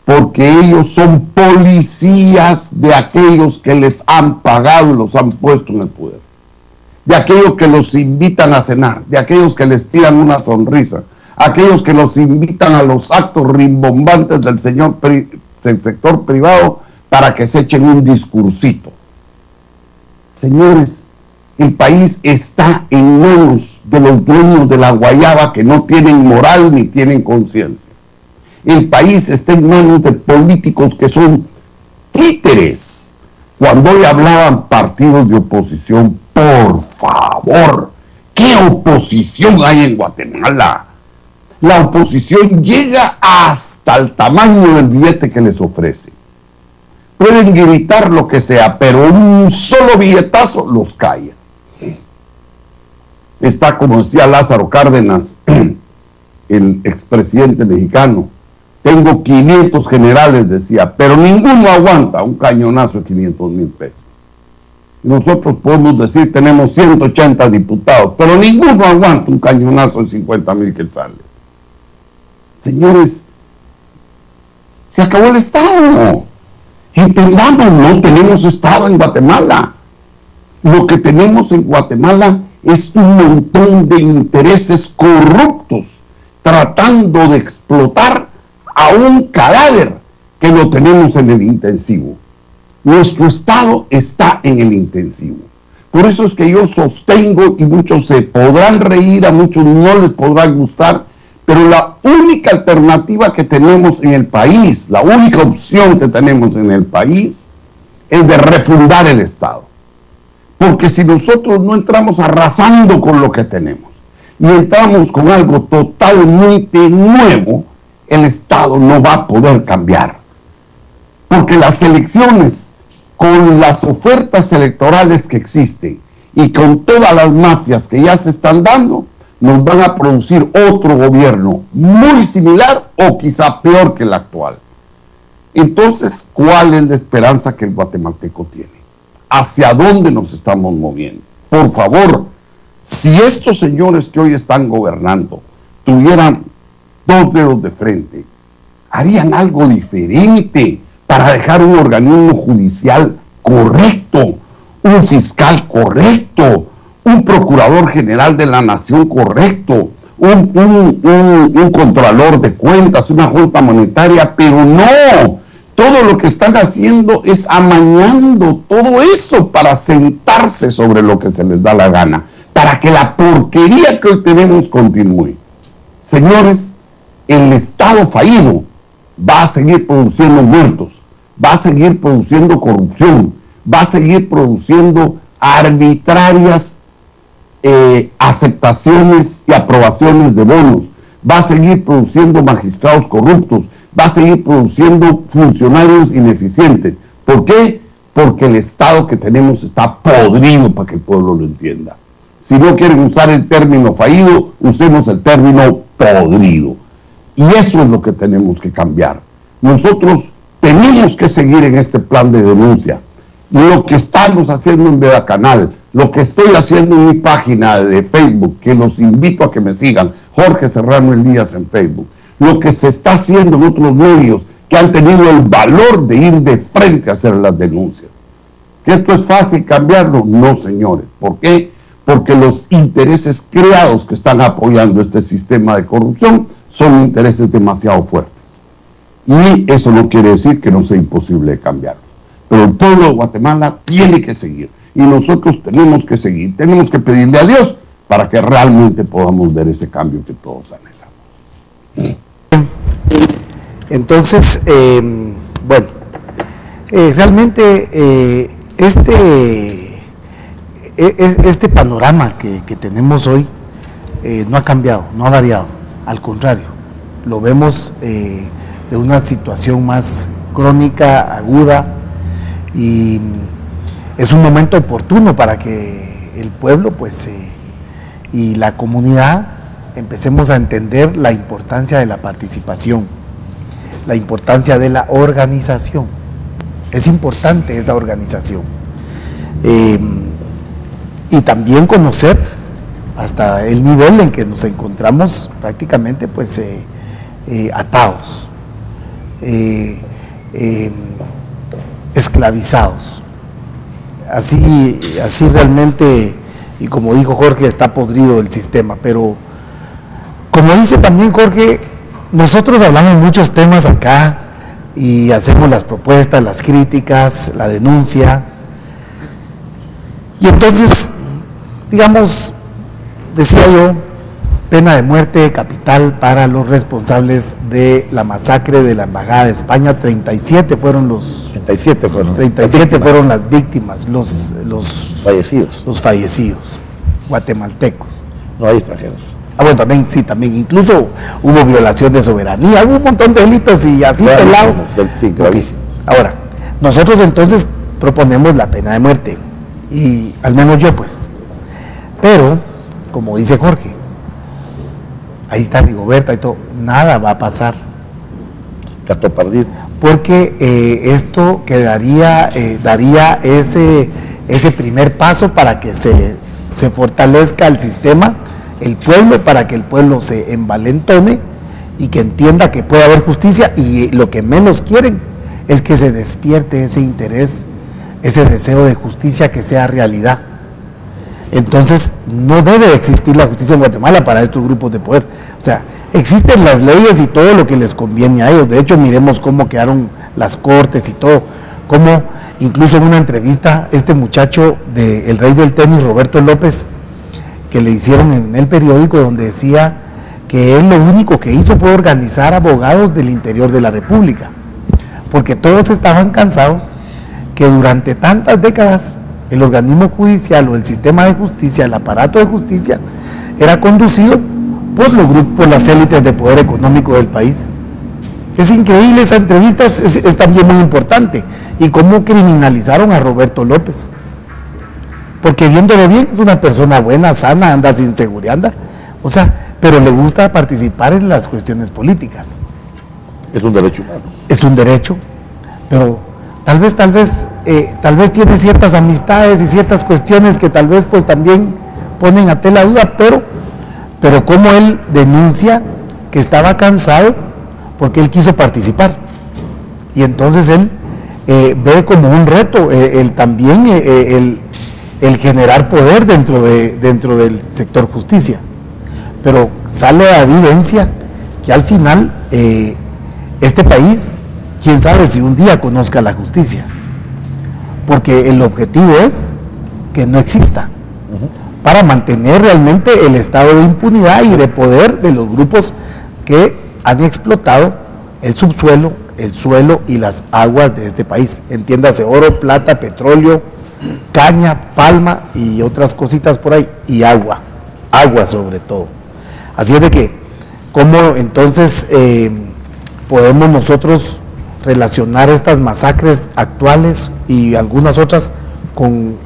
Porque ellos son policías de aquellos que les han pagado y los han puesto en el poder, de aquellos que los invitan a cenar, de aquellos que les tiran una sonrisa, aquellos que los invitan a los actos rimbombantes del sector privado para que se echen un discursito. Señores, el país está en manos de los dueños de la guayaba que no tienen moral ni tienen conciencia. el país está en manos de políticos que son títeres. Cuando hoy hablaban partidos de oposición, por favor, ¿qué oposición hay en Guatemala? La oposición llega hasta el tamaño del billete que les ofrece. Pueden gritar lo que sea, pero un solo billetazo los calla. Está, como decía Lázaro Cárdenas, el expresidente mexicano, tengo 500 generales, decía, pero ninguno aguanta un cañonazo de 500,000 pesos. Nosotros podemos decir, tenemos 180 diputados, pero ninguno aguanta un cañonazo de 50,000 quetzales. Señores, se acabó el Estado. Entendamos, no tenemos Estado en Guatemala. Lo que tenemos en Guatemala es un montón de intereses corruptos tratando de explotar a un cadáver que lo tenemos en el intensivo. Nuestro Estado está en el intensivo. Por eso es que yo sostengo, y muchos se podrán reír, a muchos no les podrá gustar, pero la única alternativa que tenemos en el país, la única opción que tenemos en el país, es de refundar el Estado. Porque si nosotros no entramos arrasando con lo que tenemos y entramos con algo totalmente nuevo, el Estado no va a poder cambiar. Porque las elecciones, con las ofertas electorales que existen y con todas las mafias que ya se están dando, nos van a producir otro gobierno muy similar o quizá peor que el actual. Entonces, ¿cuál es la esperanza que el guatemalteco tiene? ¿Hacia dónde nos estamos moviendo? Por favor, si estos señores que hoy están gobernando tuvieran 2 dedos de frente, harían algo diferente para dejar un organismo judicial correcto, un fiscal correcto, un procurador general de la nación correcto, un contralor de cuentas, una junta monetaria, pero no. Todo lo que están haciendo es amañando todo eso para sentarse sobre lo que se les da la gana, para que la porquería que hoy tenemos continúe. Señores, el Estado fallido va a seguir produciendo muertos, va a seguir produciendo corrupción, va a seguir produciendo arbitrarias aceptaciones y aprobaciones de bonos, va a seguir produciendo magistrados corruptos, va a seguir produciendo funcionarios ineficientes. ¿Por qué? Porque el Estado que tenemos está podrido, para que el pueblo lo entienda. Si no quieren usar el término fallido, usemos el término podrido. Y eso es lo que tenemos que cambiar. Nosotros tenemos que seguir en este plan de denuncia. Lo que estamos haciendo en Veda Canal, lo que estoy haciendo en mi página de Facebook, que los invito a que me sigan, Jorge Serrano Elías en Facebook, lo que se está haciendo en otros medios que han tenido el valor de ir de frente a hacer las denuncias. ¿Que esto es fácil cambiarlo? No, señores. ¿Por qué? Porque los intereses creados que están apoyando este sistema de corrupción son intereses demasiado fuertes. Y eso no quiere decir que no sea imposible de cambiarlo. Pero el pueblo de Guatemala tiene que seguir. Y nosotros tenemos que seguir. Tenemos que pedirle a Dios para que realmente podamos ver ese cambio que todos anhelamos. Entonces, bueno, realmente este panorama que tenemos hoy no ha cambiado, no ha variado. Al contrario, lo vemos de una situación más crónica, aguda, y es un momento oportuno para que el pueblo y la comunidad empecemos a entender la importancia de la participación, la importancia de la organización. Es importante esa organización, y también conocer hasta el nivel en que nos encontramos prácticamente atados, esclavizados. Así realmente, y como dijo Jorge, está podrido el sistema. Pero como dice también Jorge, nosotros hablamos muchos temas acá y hacemos las propuestas, las críticas, la denuncia, y entonces, digamos, decía yo, pena de muerte capital para los responsables de la masacre de la Embajada de España. 37 fueron los 37 fueron. 37 fueron las víctimas, los fallecidos. Los fallecidos, guatemaltecos. No hay extranjeros. Ah, bueno, también, sí, también. Incluso hubo violación de soberanía, hubo un montón de delitos y así pelados. Sí, gravísimos. Ahora, nosotros entonces proponemos la pena de muerte, y al menos yo pues. Pero, como dice Jorge, ahí está Rigoberta y todo, nada va a pasar. Gato perdido. Porque esto daría ese primer paso para que se fortalezca el sistema, el pueblo, para que el pueblo se envalentone y que entienda que puede haber justicia, y lo que menos quieren es que se despierte ese interés, ese deseo de justicia, que sea realidad. Entonces no debe existir la justicia en Guatemala para estos grupos de poder. O sea, existen las leyes y todo lo que les conviene a ellos. De hecho, miremos cómo quedaron las cortes y todo, cómo incluso en una entrevista este muchacho del rey del tenis, Roberto López, que le hicieron en el periódico, donde decía que él lo único que hizo fue organizar abogados del interior de la República, porque todos estaban cansados que durante tantas décadas el organismo judicial o el sistema de justicia, el aparato de justicia, era conducido por los grupos, por las élites de poder económico del país. Es increíble, esa entrevista es también muy importante, y cómo criminalizaron a Roberto López, porque viéndolo bien es una persona buena, sana, anda sin seguridad, o sea, pero le gusta participar en las cuestiones políticas. Es un derecho humano. Es un derecho, pero tal vez tiene ciertas amistades y ciertas cuestiones que tal vez pues también ponen a tela duda, pero como él denuncia que estaba cansado porque él quiso participar, y entonces él ve como un reto el generar poder dentro del sector justicia, pero sale a evidencia que al final este país, quién sabe si un día conozca la justicia, porque el objetivo es que no exista, para mantener realmente el estado de impunidad y de poder de los grupos que han explotado el subsuelo, el suelo y las aguas de este país. Entiéndase, oro, plata, petróleo, caña, palma y otras cositas por ahí, y agua sobre todo. Así es de que, ¿cómo entonces podemos nosotros relacionar estas masacres actuales y algunas otras con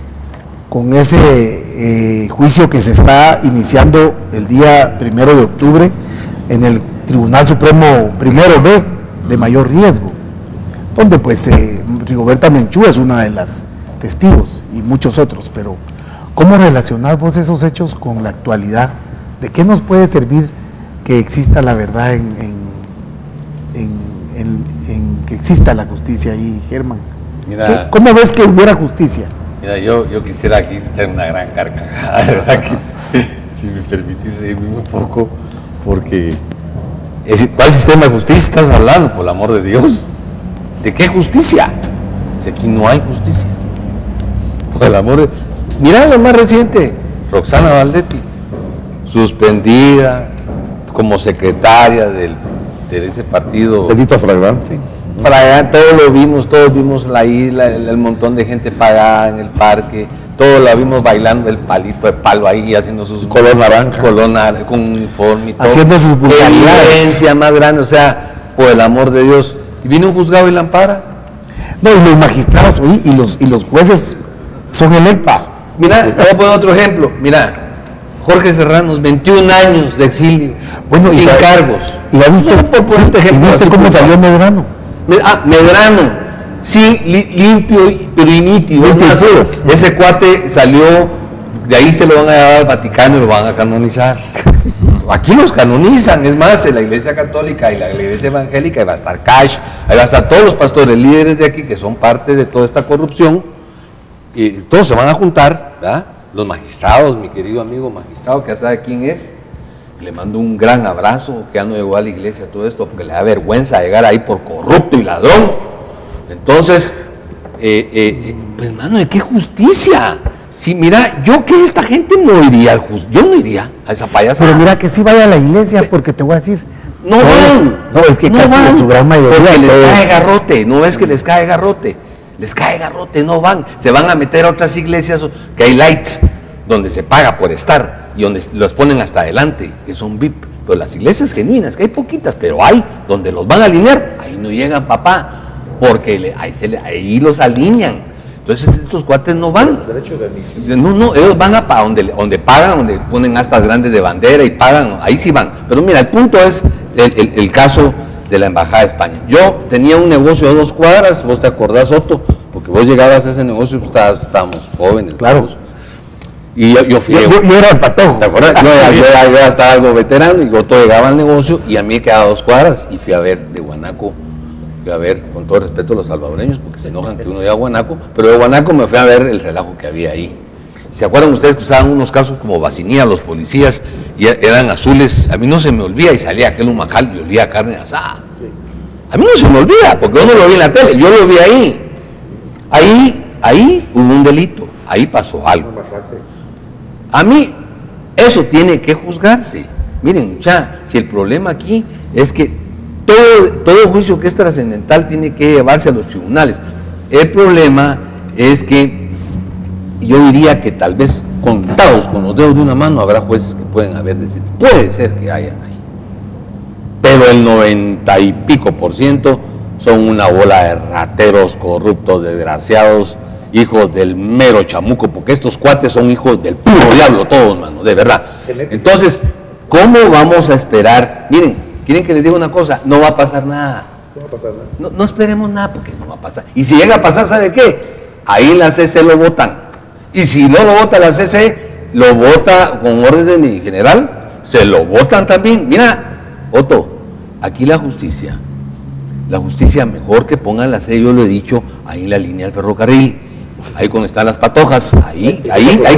ese juicio que se está iniciando el día 1 de octubre en el Tribunal Supremo Primero B de mayor riesgo, donde pues Rigoberta Menchú es una de las testigos y muchos otros? Pero ¿cómo relacionar vos esos hechos con la actualidad? ¿De qué nos puede servir que exista la verdad en que exista la justicia ahí, Germán? Mira, ¿cómo ves que hubiera justicia? Mira, yo quisiera aquí echar una gran carcajada, de verdad que, si me permitís reírme un poco, porque ¿cuál sistema de justicia estás hablando, por el amor de Dios? ¿De qué justicia? Si aquí no hay justicia. Por el amor de... Mira lo más reciente, Roxana Valdetti, suspendida como secretaria de ese partido. Delito flagrante. Todos vimos la isla, el montón de gente pagada en el parque, todos la vimos bailando el palito de palo ahí, haciendo sus color naranja, con uniforme y todo, haciendo sus vulgaridades, evidencia más grande, o sea, por el amor de Dios. Y vino un juzgado y la ampara. No, y los magistrados y los jueces son electos. Mira, voy a poner otro ejemplo. Mira, Jorge Serranos, 21 años de exilio, bueno, sin cargos. ¿Y ya viste, ¿viste cómo salió Medrano? Medrano, sí, limpio pero nítido. Ese cuate salió, de ahí se lo van a llevar al Vaticano y lo van a canonizar. Aquí los canonizan, es más, en la Iglesia Católica y la Iglesia Evangélica, ahí va a estar Cash, ahí va a estar todos los pastores líderes de aquí que son parte de toda esta corrupción, y todos se van a juntar, ¿verdad? Los magistrados, mi querido amigo magistrado, que ya sabe quién es, le mando un gran abrazo, que ya no llegó a la iglesia todo esto, porque le da vergüenza llegar ahí por corrupto y ladrón. Entonces, pues hermano, ¿de qué justicia? Sí, mira, yo que esta gente no iría al juzgado, yo no iría a esa payasada. Pero mira que sí vaya a la iglesia, porque te voy a decir. No van. No, es que casi van, en su gran mayoría. porque les todos- cae garrote, no es que les cae garrote. Les cae garrote, no van. Se van a meter a otras iglesias que hay lights, donde se paga por estar y donde los ponen hasta adelante, que son VIP. Pero las iglesias genuinas, que hay poquitas, pero hay, donde los van a alinear, ahí no llegan, papá, porque ahí los alinean. Entonces estos cuates no van. Derechos de admisión. No, ellos van a donde pagan, donde ponen astas grandes de bandera y pagan, ahí sí van. Pero mira, el punto es el caso de la Embajada de España. Yo tenía un negocio de 2 cuadras, vos te acordás, Otto, porque vos llegabas a ese negocio, estábamos jóvenes. Claro. todos. Y yo fui. Yo era el patojo. ¿Te acuerdas? Yo ya estaba algo veterano y Otto llegaba al negocio y a mí me quedaba 2 cuadras y fui a ver de Guanaco. Fui a ver, con todo respeto a los salvadoreños, porque se enojan que uno llega a Guanaco, pero de Guanaco me fui a ver el relajo que había ahí. ¿Se acuerdan ustedes que usaban unos casos como vacinía los policías y eran azules? A mí no se me olvida y salía aquel humacal y olía a carne asada. A mí no se me olvida, porque yo no lo vi en la tele, yo lo vi ahí. Ahí hubo un delito, ahí pasó algo. A mí, eso tiene que juzgarse. Miren, ya, si el problema aquí es que todo juicio que es trascendental tiene que llevarse a los tribunales. El problema es que yo diría que tal vez contados con los dedos de una mano habrá jueces que pueden haber decidido. Puede ser que hayan ahí. Pero el 90 y pico % son una bola de rateros, corruptos, desgraciados, hijos del mero chamuco, porque estos cuates son hijos del puro diablo todos, mano, de verdad. Entonces, ¿cómo vamos a esperar? Miren, ¿quieren que les diga una cosa? No va a pasar nada. No va a pasar nada. No esperemos nada porque no va a pasar. Y si llega a pasar, ¿sabe qué? Ahí la CC lo votan. Y si no lo vota la CC, lo vota con orden de general, se lo votan también. Mira, Otto, aquí la justicia mejor que pongan la CC, yo lo he dicho, ahí en la línea del ferrocarril. Ahí cuando están las patojas, ahí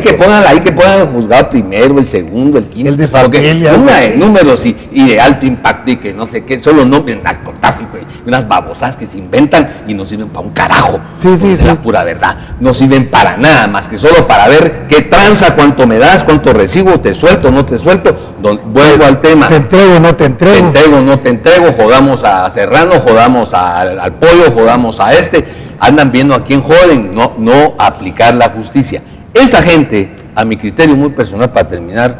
que pongan el juzgado primero, el segundo, el quinto, El de porque familia, una de números y de alto impacto y que no sé qué, son los nombres narcotráfico y unas babosas que se inventan y no sirven para un carajo. Sí, Es la pura verdad, no sirven para nada más que solo para ver qué tranza, cuánto me das, cuánto recibo, te suelto, no te suelto. Vuelvo al tema. Te entrego, no te entrego. Te entrego, no te entrego, jodamos a Serrano, jodamos al pollo, jodamos a este. Andan viendo a quién joden, no aplicar la justicia. Esta gente, a mi criterio muy personal, para terminar,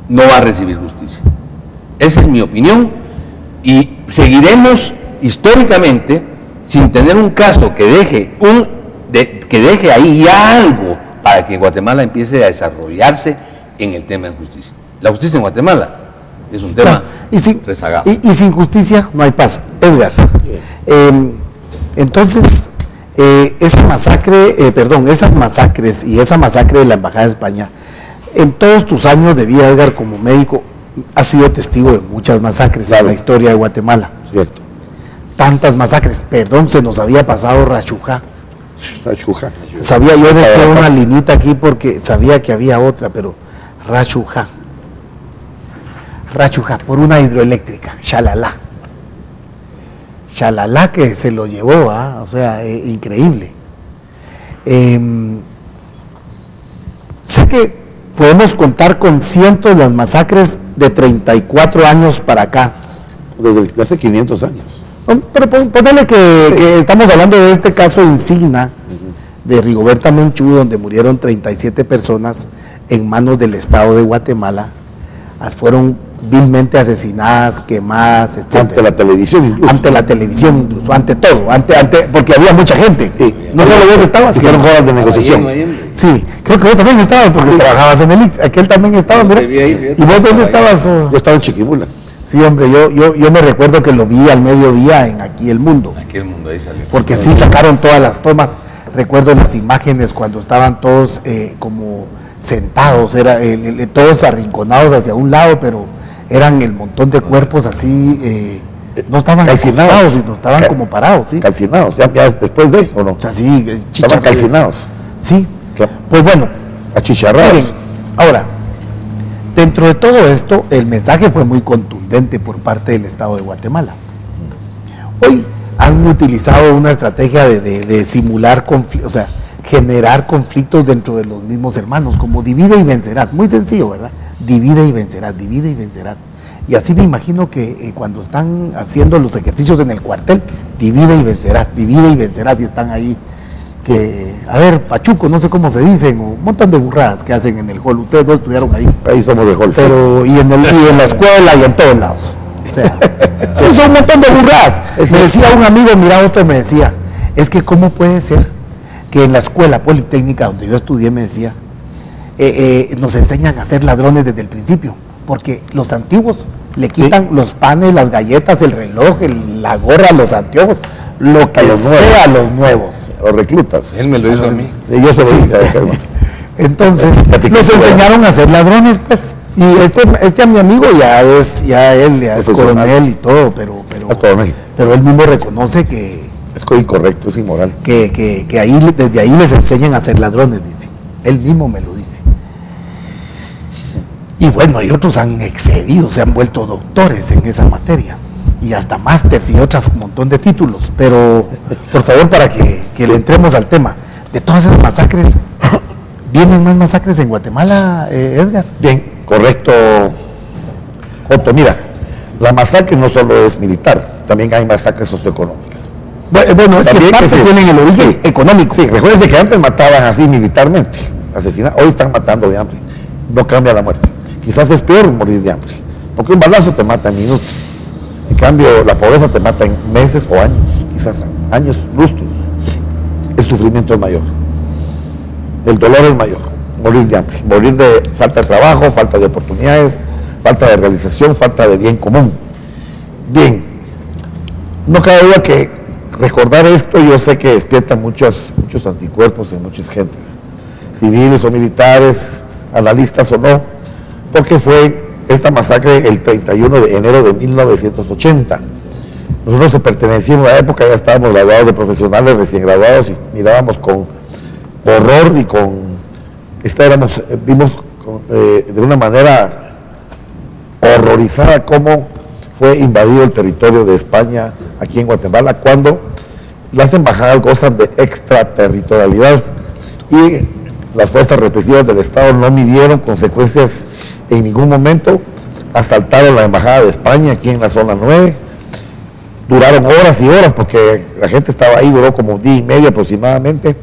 no va a recibir justicia. Esa es mi opinión y seguiremos históricamente sin tener un caso que deje ahí ya algo para que Guatemala empiece a desarrollarse en el tema de justicia. La justicia en Guatemala es un tema rezagado. Y sin justicia no hay paz. Edgar, entonces, esas masacres y esa masacre de la Embajada de España, en todos tus años de vida, Edgar, como médico, has sido testigo de muchas masacres en la historia de Guatemala. Cierto. Tantas masacres, se nos había pasado Rachujá. Rachujá. Sabía, yo dejé una linita aquí porque sabía que había otra, pero Rachujá, por una hidroeléctrica, Xalala, que se lo llevó, o sea, increíble. Sé que podemos contar con cientos las masacres de 34 años para acá. Desde hace 500 años. Pero ponele que estamos hablando de este caso insignia de Rigoberta Menchú, donde murieron 37 personas en manos del Estado de Guatemala. Fueron vilmente asesinadas, quemadas, etc. Ante la televisión incluso. Ante la televisión incluso, ante todo, porque había mucha gente. Sí. No solo vos estabas. Hicieron horas de negociación. Sí, creo que vos también estabas, porque trabajabas en el IX. Aquel también estaba, mira. ¿Y vos dónde estabas? Yo estaba en Chiquimula. Sí, hombre, yo me recuerdo que lo vi al mediodía en Aquí el Mundo. Aquí el mundo, ahí salió. Porque sí sacaron todas las tomas. Recuerdo las imágenes cuando estaban todos como sentados, todos arrinconados hacia un lado, pero eran el montón de cuerpos así, no estaban calcinados, sino estaban como parados, ¿sí? Calcinados, ya después de, ¿o no? O sea, sí, Estaban calcinados. Sí, Claro. pues bueno. Achicharrados. Miren, ahora, dentro de todo esto, el mensaje fue muy contundente por parte del Estado de Guatemala. Hoy han utilizado una estrategia de simular conflicto, o sea, generar conflictos dentro de los mismos hermanos, como divide y vencerás, muy sencillo, ¿verdad? Divide y vencerás, divide y vencerás. Y así me imagino que cuando están haciendo los ejercicios en el cuartel, divide y vencerás, y están ahí, que, a ver, pachuco, no sé cómo se dicen, o un montón de burradas que hacen en el hall, ustedes no estudiaron ahí. Ahí somos de hall. Pero, y en la escuela y en todos lados. O sea, sí, son un montón de burradas. Me decía un amigo, mira, otro me decía, es que cómo puede ser que en la escuela politécnica donde yo estudié, me decía, nos enseñan a ser ladrones desde el principio, porque los antiguos le quitan los panes, las galletas, el reloj, la gorra, los anteojos, lo que sea a los nuevos. Los reclutas. Él me lo hizo a mí. Y yo se lo dije a Germán. Entonces, nos enseñaron a ser ladrones, pues. Y este a mi amigo ya es coronel y todo, pero él mismo reconoce que es incorrecto, es inmoral. Que ahí, desde ahí les enseñan a ser ladrones, dice. Él mismo me lo dice. Y bueno, y otros han excedido, se han vuelto doctores en esa materia. Y hasta másters y otras, un montón de títulos. Pero, por favor, para que le entremos al tema. De todas esas masacres, ¿vienen más masacres en Guatemala, Edgar? Bien, correcto, Otto. Mira, la masacre no solo es militar, también hay masacres socioeconómicas. Bueno, es también que parte tienen el origen económico. Sí, recuerden que antes mataban así militarmente, hoy están matando de hambre. No cambia la muerte. Quizás es peor morir de hambre, porque un balazo te mata en minutos. En cambio, la pobreza te mata en meses o años, quizás años lustros. El sufrimiento es mayor. El dolor es mayor. Morir de hambre, morir de falta de trabajo, falta de oportunidades, falta de realización, falta de bien común. Bien, no cabe duda que recordar esto, yo sé que despierta muchos anticuerpos en muchas gentes, civiles o militares, analistas o no, porque fue esta masacre el 31 de enero de 1980. Nosotros pertenecíamos a la época, ya estábamos graduados de profesionales, recién graduados, y mirábamos con horror y vimos de una manera horrorizada cómo fue invadido el territorio de España aquí en Guatemala, cuando las embajadas gozan de extraterritorialidad y las fuerzas represivas del Estado no midieron consecuencias en ningún momento. Asaltaron la embajada de España aquí en la zona 9, duraron horas y horas porque la gente estaba ahí, duró como un día y medio aproximadamente.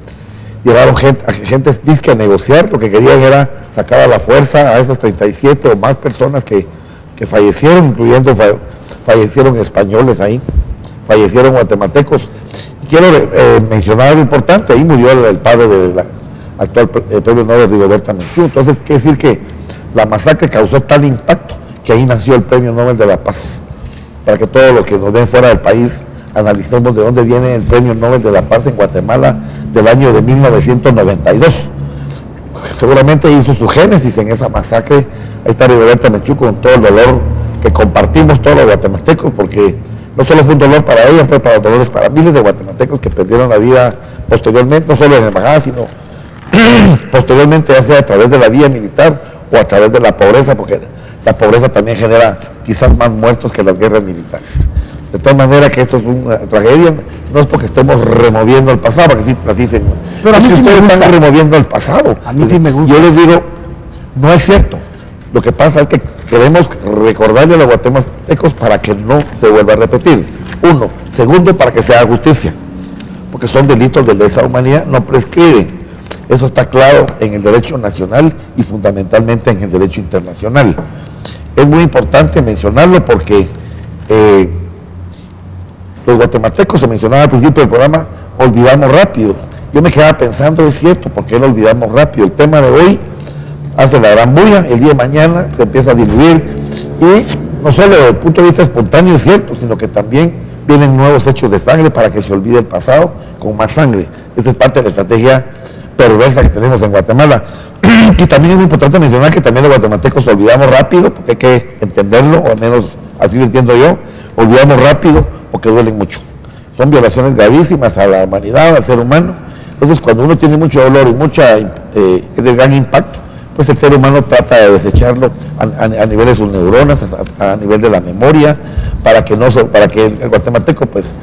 Llegaron agentes disque a negociar, lo que querían era sacar a la fuerza a esas 37 o más personas que fallecieron, incluyendo fallecieron españoles ahí, fallecieron guatemaltecos. Quiero mencionar algo importante, ahí murió el padre del actual premio Nobel Rigoberta Menchú. Entonces, quiere decir que la masacre causó tal impacto que ahí nació el premio Nobel de la Paz, para que todos los que nos ven fuera del país analicemos de dónde viene el premio Nobel de la Paz en Guatemala del año de 1992. Seguramente hizo su génesis en esa masacre. Ahí está Rigoberta Menchú con todo el dolor que compartimos todos los guatemaltecos, porque no solo fue un dolor para ella, fue para dolores para miles de guatemaltecos que perdieron la vida posteriormente, no solo en la embajada, sino posteriormente, ya sea a través de la vía militar o a través de la pobreza, porque la pobreza también genera quizás más muertos que las guerras militares. De tal manera que esto es una tragedia, no es porque estemos removiendo el pasado, porque sí, así dicen, pero aquí ustedes están removiendo el pasado. A mí sí me gusta. Yo les digo, no es cierto. Lo que pasa es que queremos recordarle a los guatemaltecos para que no se vuelva a repetir. Uno. Segundo, para que se haga justicia, porque son delitos de lesa humanidad, no prescriben. Eso está claro en el derecho nacional y fundamentalmente en el derecho internacional. Es muy importante mencionarlo porque los guatemaltecos, se mencionaba al principio del programa, olvidamos rápido. Yo me quedaba pensando, es cierto, ¿por qué lo olvidamos rápido? El tema de hoy hace la gran bulla, el día de mañana se empieza a diluir, y no solo desde el punto de vista espontáneo es cierto, sino que también vienen nuevos hechos de sangre para que se olvide el pasado con más sangre. Esta es parte de la estrategia perversa que tenemos en Guatemala. Y también es muy importante mencionar que también los guatemaltecos olvidamos rápido, porque hay que entenderlo, o al menos así lo entiendo yo, olvidamos rápido porque duelen mucho. Son violaciones gravísimas a la humanidad, al ser humano. Entonces, cuando uno tiene mucho dolor y de gran impacto, pues el ser humano trata de desecharlo a nivel de sus neuronas, a nivel de la memoria, para que el guatemalteco pues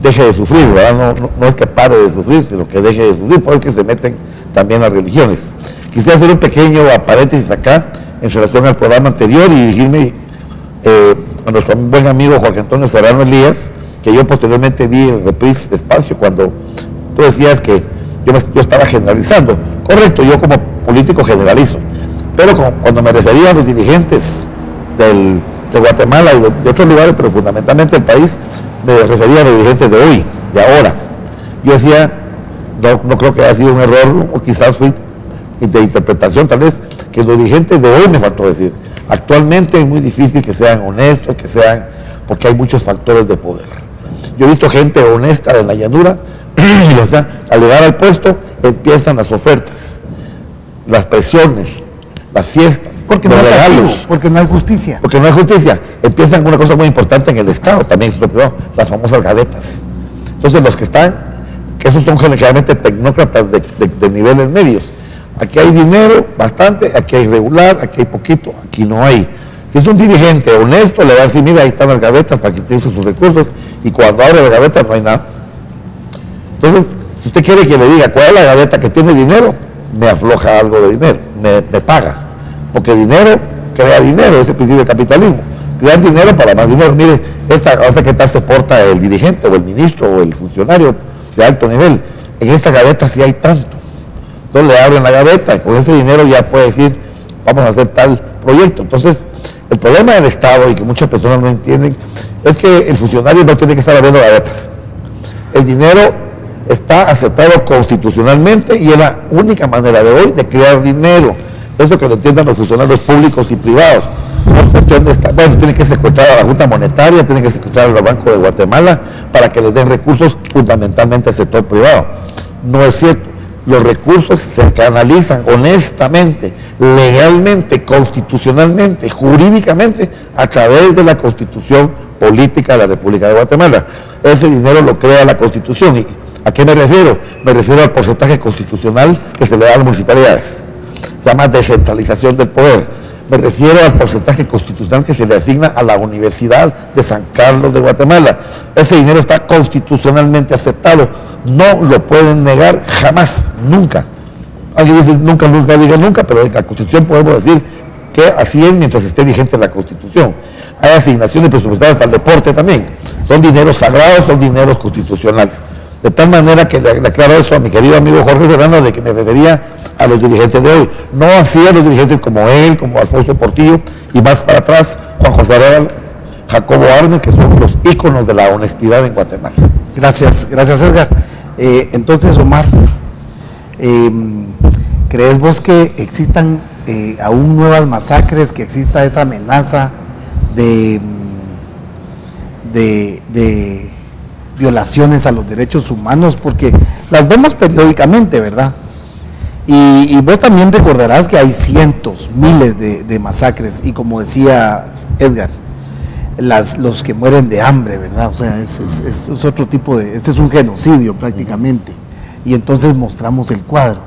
deje de sufrir, ¿verdad? No es que pare de sufrir, sino que deje de sufrir, porque se meten también las religiones. Quisiera hacer un pequeño paréntesis acá en relación al programa anterior y dirigirme a nuestro buen amigo Jorge Antonio Serrano Elías, que yo posteriormente vi en Reprise Espacio cuando tú decías que yo estaba generalizando. Correcto, yo como político generalizo, pero cuando me refería a los dirigentes de Guatemala y de otros lugares, pero fundamentalmente del país, me refería a los dirigentes de hoy, de ahora. Yo decía, no creo que haya sido un error, o quizás fue de interpretación tal vez, que los dirigentes de hoy me faltó decir. Actualmente es muy difícil que sean honestos, porque hay muchos factores de poder. Yo he visto gente honesta de la llanura, y al llegar al puesto empiezan las ofertas, las presiones, las fiestas, porque no hay castigo, porque no hay justicia. Porque no hay justicia. Empiezan con una cosa muy importante en el Estado, también se lo privado, las famosas gavetas. Entonces los que están, que esos son generalmente tecnócratas de niveles medios. Aquí hay dinero, bastante, aquí hay regular, aquí hay poquito, aquí no hay. Si es un dirigente honesto, le va a decir, mira, ahí están las gavetas para que utilice sus recursos, y cuando abre la gaveta no hay nada. Entonces, si usted quiere que le diga cuál es la gaveta que tiene dinero, me afloja algo de dinero, me paga. Porque dinero crea dinero, es el principio del capitalismo. Crear dinero para más dinero. Mire, hasta qué tal se porta el dirigente o el ministro o el funcionario de alto nivel. En esta gaveta sí hay tanto. Entonces le abren la gaveta y con ese dinero ya puede decir, vamos a hacer tal proyecto. Entonces, el problema del Estado, y que muchas personas no entienden, es que el funcionario no tiene que estar abriendo gavetas. El dinero está aceptado constitucionalmente y es la única manera de hoy de crear dinero. Eso que lo entiendan los funcionarios públicos y privados. No es cuestión de tiene que secuestrar a la Junta Monetaria, tiene que secuestrar al Banco de Guatemala para que les den recursos fundamentalmente al sector privado. No es cierto. Los recursos se canalizan honestamente, legalmente, constitucionalmente, jurídicamente, a través de la Constitución Política de la República de Guatemala. Ese dinero lo crea la Constitución. ¿Y a qué me refiero? Me refiero al porcentaje constitucional que se le da a las municipalidades. Se llama descentralización del poder. Me refiero al porcentaje constitucional que se le asigna a la Universidad de San Carlos de Guatemala. Ese dinero está constitucionalmente aceptado. No lo pueden negar jamás, nunca. Alguien dice nunca, diga nunca, pero en la Constitución podemos decir que así es mientras esté vigente la Constitución. Hay asignaciones presupuestarias para el deporte también. Son dineros sagrados, son dineros constitucionales. De tal manera que le aclaro eso a mi querido amigo Jorge Serrano, de que me refería a los dirigentes de hoy. No así a los dirigentes como él, como Alfonso Portillo, y más para atrás, Juan José Arevalo, Jacobo Arnes, que son los íconos de la honestidad en Guatemala. Gracias Edgar. Entonces, Omar, ¿crees vos que existan aún nuevas masacres, que exista esa amenaza de violaciones a los derechos humanos? Porque las vemos periódicamente, ¿verdad? Y vos también recordarás que hay cientos, miles de masacres, y como decía Edgar, los que mueren de hambre, ¿verdad? O sea, es otro tipo este es un genocidio prácticamente. Y entonces mostramos el cuadro.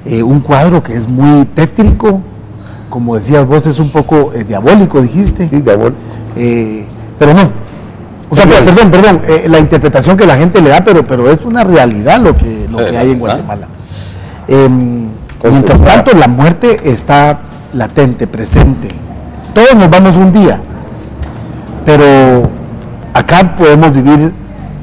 Un cuadro que es muy tétrico, como decías vos, es un poco diabólico, dijiste. Sí, diabólico. Pero no. O sea, perdón, la interpretación que la gente le da, pero es una realidad lo que hay en Guatemala. Mientras tanto, la muerte está latente, presente. Todos nos vamos un día, pero acá podemos vivir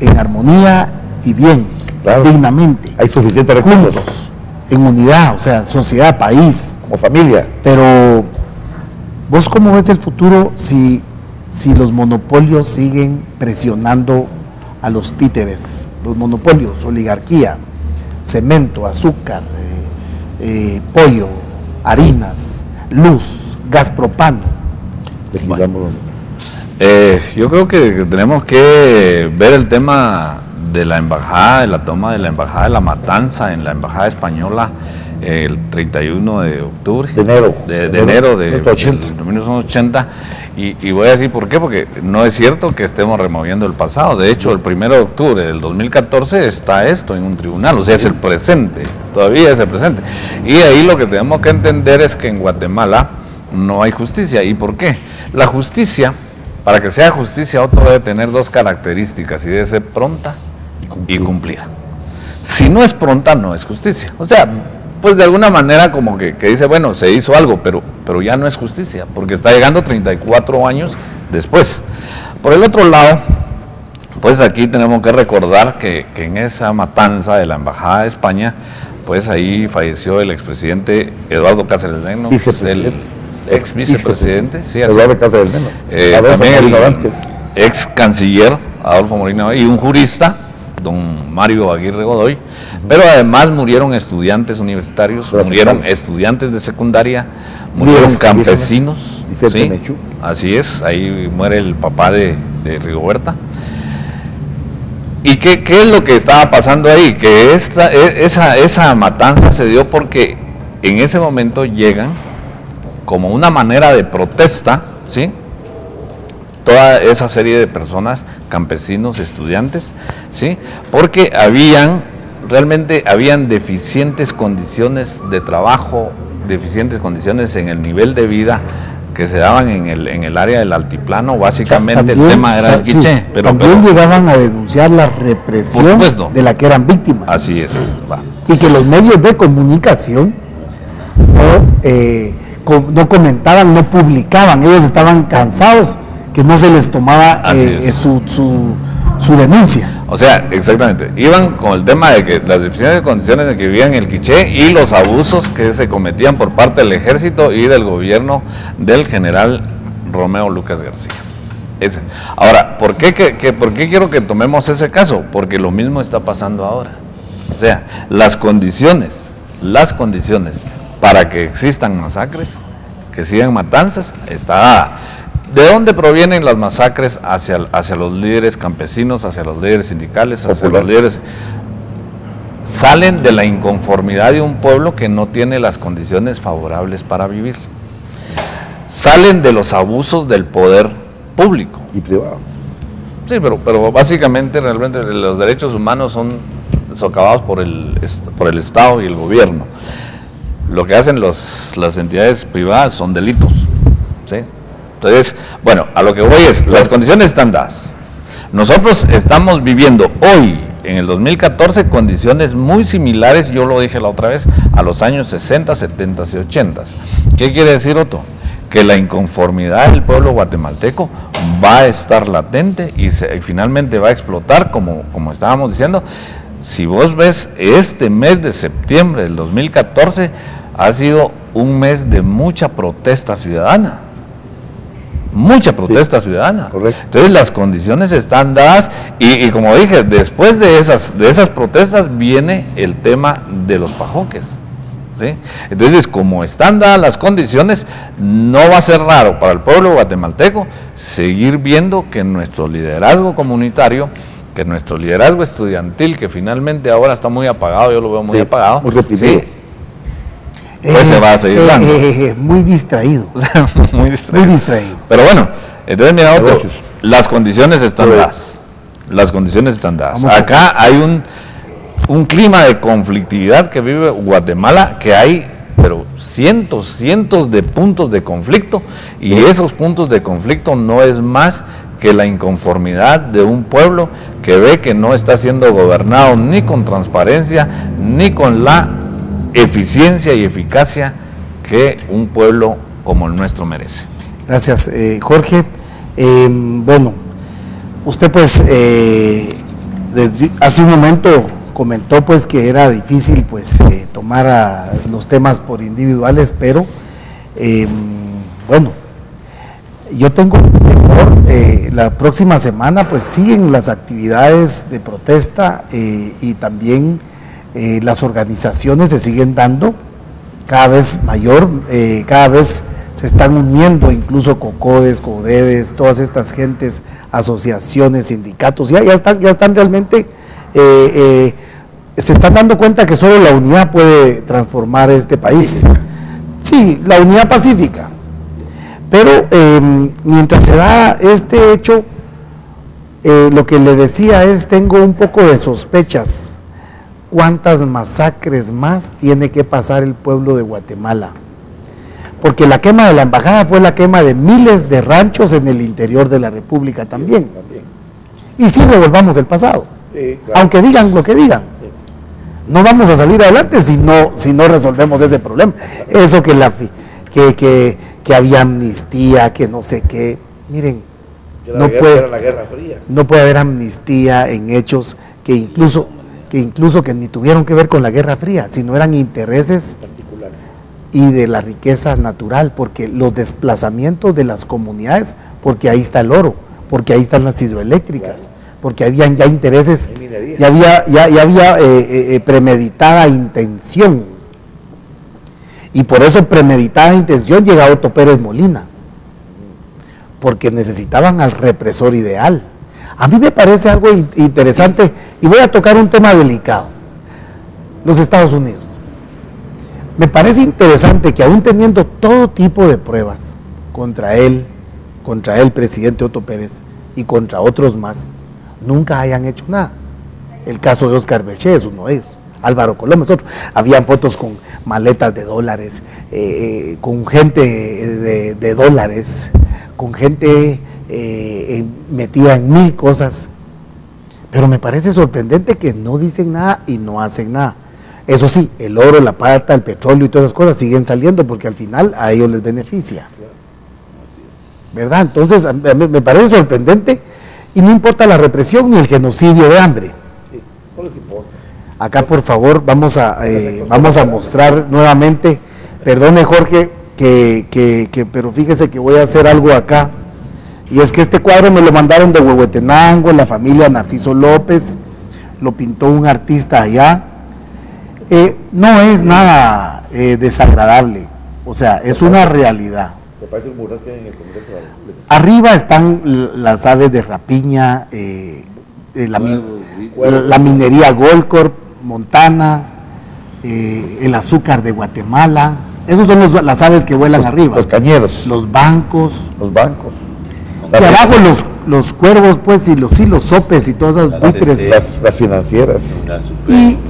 en armonía y bien, claro, dignamente. Hay suficientes recursos. Juntos, en unidad, o sea, sociedad, país. Como familia. Pero, ¿vos cómo ves el futuro si los monopolios siguen presionando a los títeres? Los monopolios, oligarquía, cemento, azúcar, pollo, harinas, luz, gas propano. Bueno, yo creo que tenemos que ver el tema de la embajada, de la toma de la embajada de La Matanza en la embajada española el 31 de octubre. De enero. De enero de 1980. Y voy a decir por qué, porque no es cierto que estemos removiendo el pasado. De hecho, el 1 de octubre del 2014 está esto en un tribunal, o sea, es el presente, todavía es el presente. Y ahí lo que tenemos que entender es que en Guatemala no hay justicia. ¿Y por qué? La justicia Para que sea justicia, Otto, debe tener dos características y debe ser pronta y cumplida. Si no es pronta, no es justicia. O sea, pues de alguna manera como que dice, bueno, se hizo algo, pero ya no es justicia, porque está llegando 34 años después. Por el otro lado, pues aquí tenemos que recordar que en esa matanza de la Embajada de España, pues ahí falleció el expresidente Eduardo Cáceres Meno, el ex vicepresidente, sí, Eduardo Cáceres Meno, también el ex canciller Adolfo Moreno y un jurista, don Mario Aguirre Godoy, pero además murieron estudiantes universitarios, murieron estudiantes de secundaria, murieron campesinos, ¿sí? Así es, ahí muere el papá de Rigoberta. ¿Y qué es lo que estaba pasando ahí? Que esa matanza se dio porque en ese momento llegan como una manera de protesta, ¿sí? Toda esa serie de personas, campesinos, estudiantes, ¿sí? Porque realmente habían deficientes condiciones de trabajo, deficientes condiciones en el nivel de vida que se daban en el área del altiplano. Básicamente también, el tema era el quiché. Sí, pero también llegaban a denunciar la represión de la que eran víctimas. Así es. Y que los medios de comunicación no comentaban, no publicaban, ellos estaban cansados que no se les tomaba su denuncia. O sea, exactamente, iban con el tema de que las deficientes condiciones en que vivían el quiché y los abusos que se cometían por parte del ejército y del gobierno del general Romeo Lucas García. Ahora, ¿por qué quiero que tomemos ese caso? Porque lo mismo está pasando ahora. O sea, las condiciones para que existan masacres, que sigan matanzas, ¿de dónde provienen las masacres hacia los líderes campesinos, hacia los líderes sindicales, hacia los líderes? Salen de la inconformidad de un pueblo que no tiene las condiciones favorables para vivir. Salen de los abusos del poder público. Y privado. Sí, pero básicamente realmente los derechos humanos son socavados por el Estado y el gobierno. Lo que hacen las entidades privadas son delitos, ¿sí? Entonces, bueno, a lo que voy es, las condiciones están dadas. Nosotros estamos viviendo hoy, en el 2014, condiciones muy similares, yo lo dije la otra vez, a los años 60, 70 y 80. ¿Qué quiere decir, Otto? Que la inconformidad del pueblo guatemalteco va a estar latente y finalmente va a explotar, como estábamos diciendo. Si vos ves, este mes de septiembre del 2014 ha sido un mes de mucha protesta ciudadana. Mucha protesta ciudadana. Correcto. Entonces las condiciones están dadas y como dije, después de esas protestas viene el tema de los pajoques, ¿sí? Entonces, como están dadas las condiciones, no va a ser raro para el pueblo guatemalteco seguir viendo que nuestro liderazgo comunitario, que nuestro liderazgo estudiantil, que finalmente ahora está muy apagado, yo lo veo muy apagado, muy reprimido. ¿sí? Pues se va a seguir dando. Muy distraído. Muy distraído. Pero bueno, entonces mira, Otto, las condiciones están dadas. Las condiciones están dadas. Acá hay un clima de conflictividad que vive Guatemala, que hay, pero cientos de puntos de conflicto, y esos puntos de conflicto no es más que la inconformidad de un pueblo que ve que no está siendo gobernado ni con transparencia, ni con la eficiencia y eficacia que un pueblo como el nuestro merece. Gracias, Jorge. Bueno, usted pues hace un momento comentó pues que era difícil pues tomar los temas por individuales, pero bueno, yo tengo temor, la próxima semana pues siguen las actividades de protesta y también las organizaciones se siguen dando cada vez mayor, cada vez se están uniendo, incluso COCODES, CODEDES, todas estas gentes, asociaciones, sindicatos, ya están realmente, se están dando cuenta que solo la unidad puede transformar este país. Sí, la unidad pacífica. Pero mientras se da este hecho, lo que le decía es, tengo un poco de sospechas. ¿Cuántas masacres más tiene que pasar el pueblo de Guatemala? porque la quema de la embajada fue la quema de miles de ranchos en el interior de la República también. Y sí revolvamos el pasado, Sí, claro. aunque digan lo que digan. No vamos a salir adelante si no resolvemos ese problema. Eso que había amnistía, que no sé qué. Miren, Era la Guerra Fría. no puede haber amnistía en hechos que incluso que ni tuvieron que ver con la Guerra Fría, sino eran intereses Particulares. y de la riqueza natural, porque los desplazamientos de las comunidades, porque ahí está el oro, porque ahí están las hidroeléctricas, porque habían ya intereses, Hay minería. ya había premeditada intención. Y por eso premeditada intención llega Otto Pérez Molina, porque necesitaban al represor ideal. A mí me parece algo interesante, y voy a tocar un tema delicado, los Estados Unidos. Me parece interesante que aún teniendo todo tipo de pruebas contra el presidente Otto Pérez, y contra otros más, nunca hayan hecho nada. El caso de Oscar Berché es uno de ellos, Álvaro Colón es otro. Habían fotos con maletas de dólares, con gente de dólares, con gente metida en mil cosas, pero me parece sorprendente que no dicen nada y no hacen nada. Eso sí, el oro, la plata, el petróleo y todas esas cosas siguen saliendo porque al final a ellos les beneficia, ¿verdad? Entonces a mí me parece sorprendente, y no importa la represión ni el genocidio de hambre. Sí, no les importa. Acá, por favor, vamos a mostrar nuevamente, perdone Jorge, pero fíjese que voy a hacer algo acá, y es que este cuadro me lo mandaron de Huehuetenango, la familia Narciso López, lo pintó un artista allá. No es nada desagradable, o sea, es una realidad. Me parece un mural que hay en el Congreso de la República. Arriba están las aves de rapiña, la minería Goldcorp, Montana, el azúcar de Guatemala. Esos son las aves que vuelan arriba. Los cañeros. Los bancos. Los bancos. Y abajo los cuervos, pues, y los sopes y todas esas buitres. Las financieras.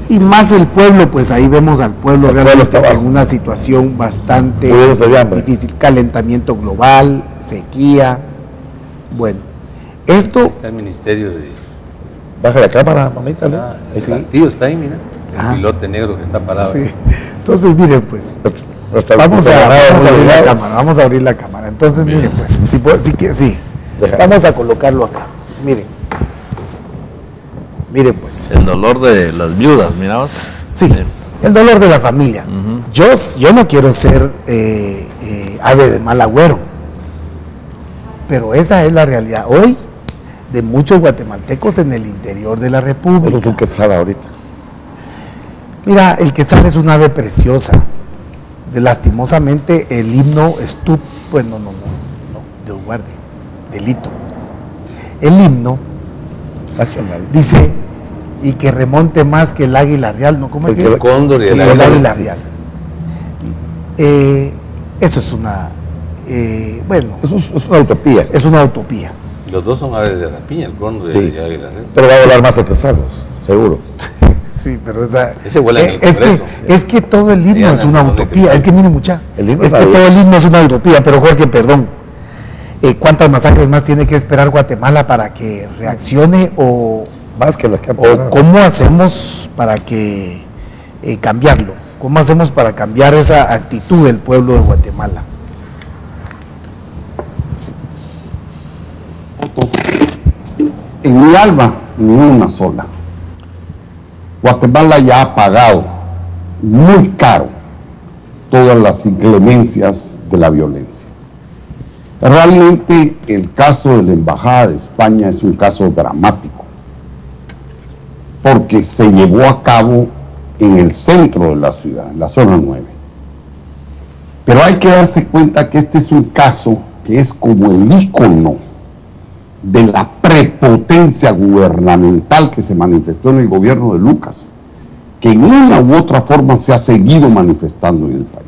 Y más el pueblo, pues ahí vemos al pueblo El realmente pueblo está en abajo. una situación bastante Muriéndose de hambre. difícil. Calentamiento global, sequía. Bueno, esto... Está el ministerio de... Baja la cámara, mamita. El Saltillo está ahí, mira. Ajá. El pilote negro que está parado. Sí. Entonces, miren, pues, Nuestra vamos a abrir la cámara. cámara, vamos a abrir la cámara. Entonces, miren, pues, sí, Deja. vamos a colocarlo acá. Miren, pues, El dolor de las viudas, miramos. sí, el dolor de la familia. Yo no quiero ser ave de mal agüero, pero esa es la realidad hoy de muchos guatemaltecos en el interior de la Eso República. es un quetzal ahorita. Mira, el quetzal es un ave preciosa. Lastimosamente el himno pues no, de guardia, delito. El himno Nacional. dice, y que remonte más que el águila real, ¿no? ¿Cómo es que El es? cóndor y Que el el águila. águila real. Eso es una, bueno, Eso es una utopía. es una utopía. Los dos son aves de rapiña, el cóndor Sí. y el águila. Pero va a volar más el quetzal, seguro. Sí, pero esa... Ese vuela en el es Congreso. es que todo el himno Allá es en una el Congreso. utopía. Es que miren, mucha, El himno es está que bien. todo el himno es una utopía. Pero Jorge, perdón, ¿cuántas masacres más tiene que esperar Guatemala para que reaccione o Más que las que han pasado. cómo hacemos para que cambiarlo? ¿Cómo hacemos para cambiar esa actitud del pueblo de Guatemala? En mi alma, ni una sola. Guatemala ya ha pagado muy caro todas las inclemencias de la violencia. Realmente el caso de la Embajada de España es un caso dramático, porque se llevó a cabo en el centro de la ciudad, en la zona 9. Pero hay que darse cuenta que este es un caso que es como el ícono de la prepotencia gubernamental que se manifestó en el gobierno de Lucas, que en una u otra forma se ha seguido manifestando en el país.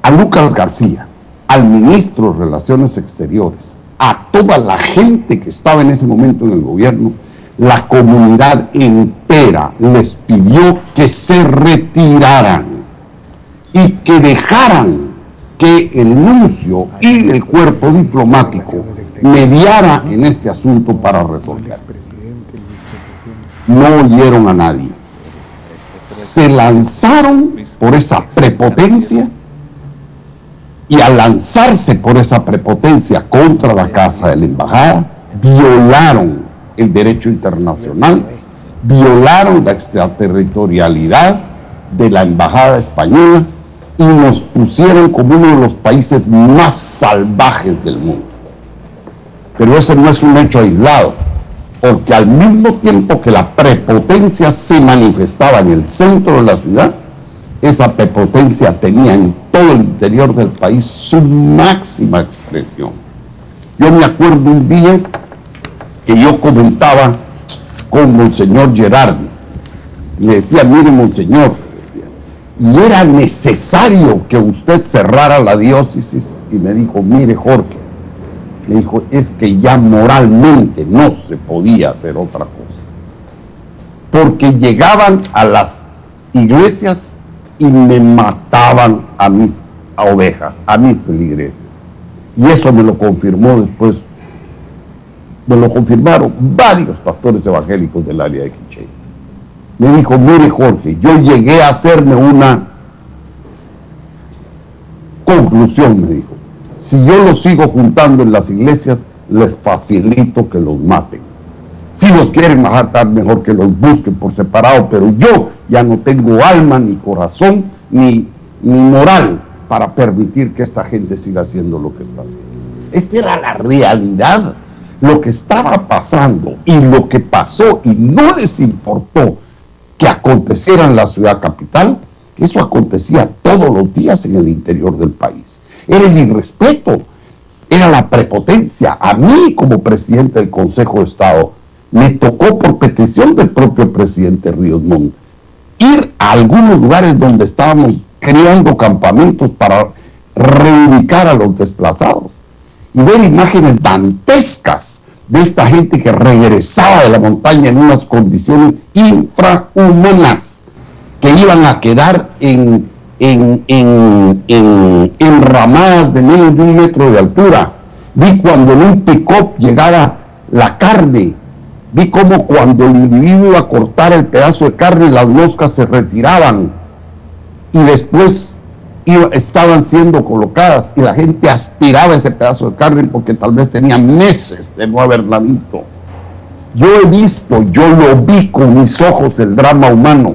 A Lucas García, al ministro de Relaciones Exteriores, a toda la gente que estaba en ese momento en el gobierno, la comunidad entera les pidió que se retiraran, y que dejaran que el nuncio y el cuerpo diplomático mediara en este asunto para resolver. No oyeron a nadie. Se lanzaron por esa prepotencia, y al lanzarse por esa prepotencia contra la casa de la embajada, violaron el derecho internacional, violaron la extraterritorialidad de la embajada española y nos pusieron como uno de los países más salvajes del mundo. Pero ese no es un hecho aislado, porque al mismo tiempo que la prepotencia se manifestaba en el centro de la ciudad, esa prepotencia tenía en todo el interior del país su máxima expresión. Yo me acuerdo un día que yo comentaba con Monseñor Gerardi, y le decía: mire, Monseñor, y era necesario que usted cerrara la diócesis. Y me dijo: mire, Jorge, me dijo, es que ya moralmente no se podía hacer otra cosa, porque llegaban a las iglesias y me mataban a mis ovejas, a mis feligreses. Y eso me lo confirmó después, me lo confirmaron varios pastores evangélicos del área de Quiché. Me dijo: mire, Jorge, yo llegué a hacerme una conclusión, me dijo: si yo los sigo juntando en las iglesias, les facilito que los maten. Si los quieren matar, mejor que los busquen por separado, pero yo ya no tengo alma, ni corazón, ni moral para permitir que esta gente siga haciendo lo que está haciendo. Esta era la realidad, lo que estaba pasando y lo que pasó, y no les importó que aconteciera en la ciudad capital. Eso acontecía todos los días en el interior del país. Era el irrespeto, era la prepotencia. A mí, como presidente del Consejo de Estado, me tocó, por petición del propio presidente Ríos Montt, ir a algunos lugares donde estábamos creando campamentos para reubicar a los desplazados y ver imágenes dantescas de esta gente que regresaba de la montaña en unas condiciones infrahumanas, que iban a quedar en ramadas de menos de 1 metro de altura. Vi cuando en un pick-up llegara la carne. Vi cómo cuando el individuo iba a cortar el pedazo de carne, las moscas se retiraban y después estaban siendo colocadas, y la gente aspiraba ese pedazo de carne porque tal vez tenía meses de no haberla visto. Yo lo vi con mis ojos, el drama humano,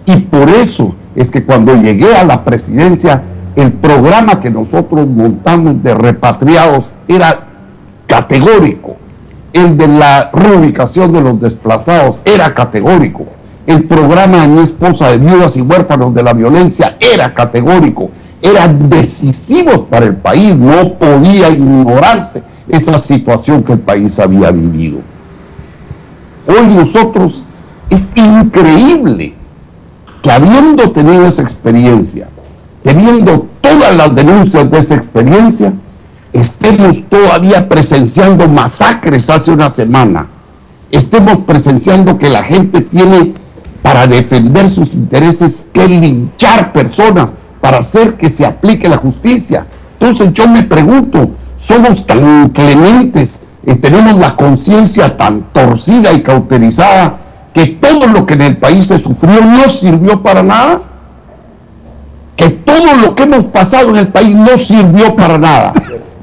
y por eso es que cuando llegué a la presidencia, el programa que nosotros montamos de repatriados era categórico. El de la reubicación de los desplazados era categórico. El programa de mi esposa de viudas y huérfanos de la violencia era categórico. Eran decisivos para el país. No podía ignorarse esa situación que el país había vivido. Hoy nosotros, es increíble que, habiendo tenido esa experiencia, teniendo todas las denuncias de esa experiencia, estemos todavía presenciando masacres hace una semana. Estemos presenciando que la gente tiene, para defender sus intereses, que linchar personas para hacer que se aplique la justicia. Entonces yo me pregunto, ¿somos tan clementes y tenemos la conciencia tan torcida y cauterizada que todo lo que en el país se sufrió no sirvió para nada? Que todo lo que hemos pasado en el país no sirvió para nada,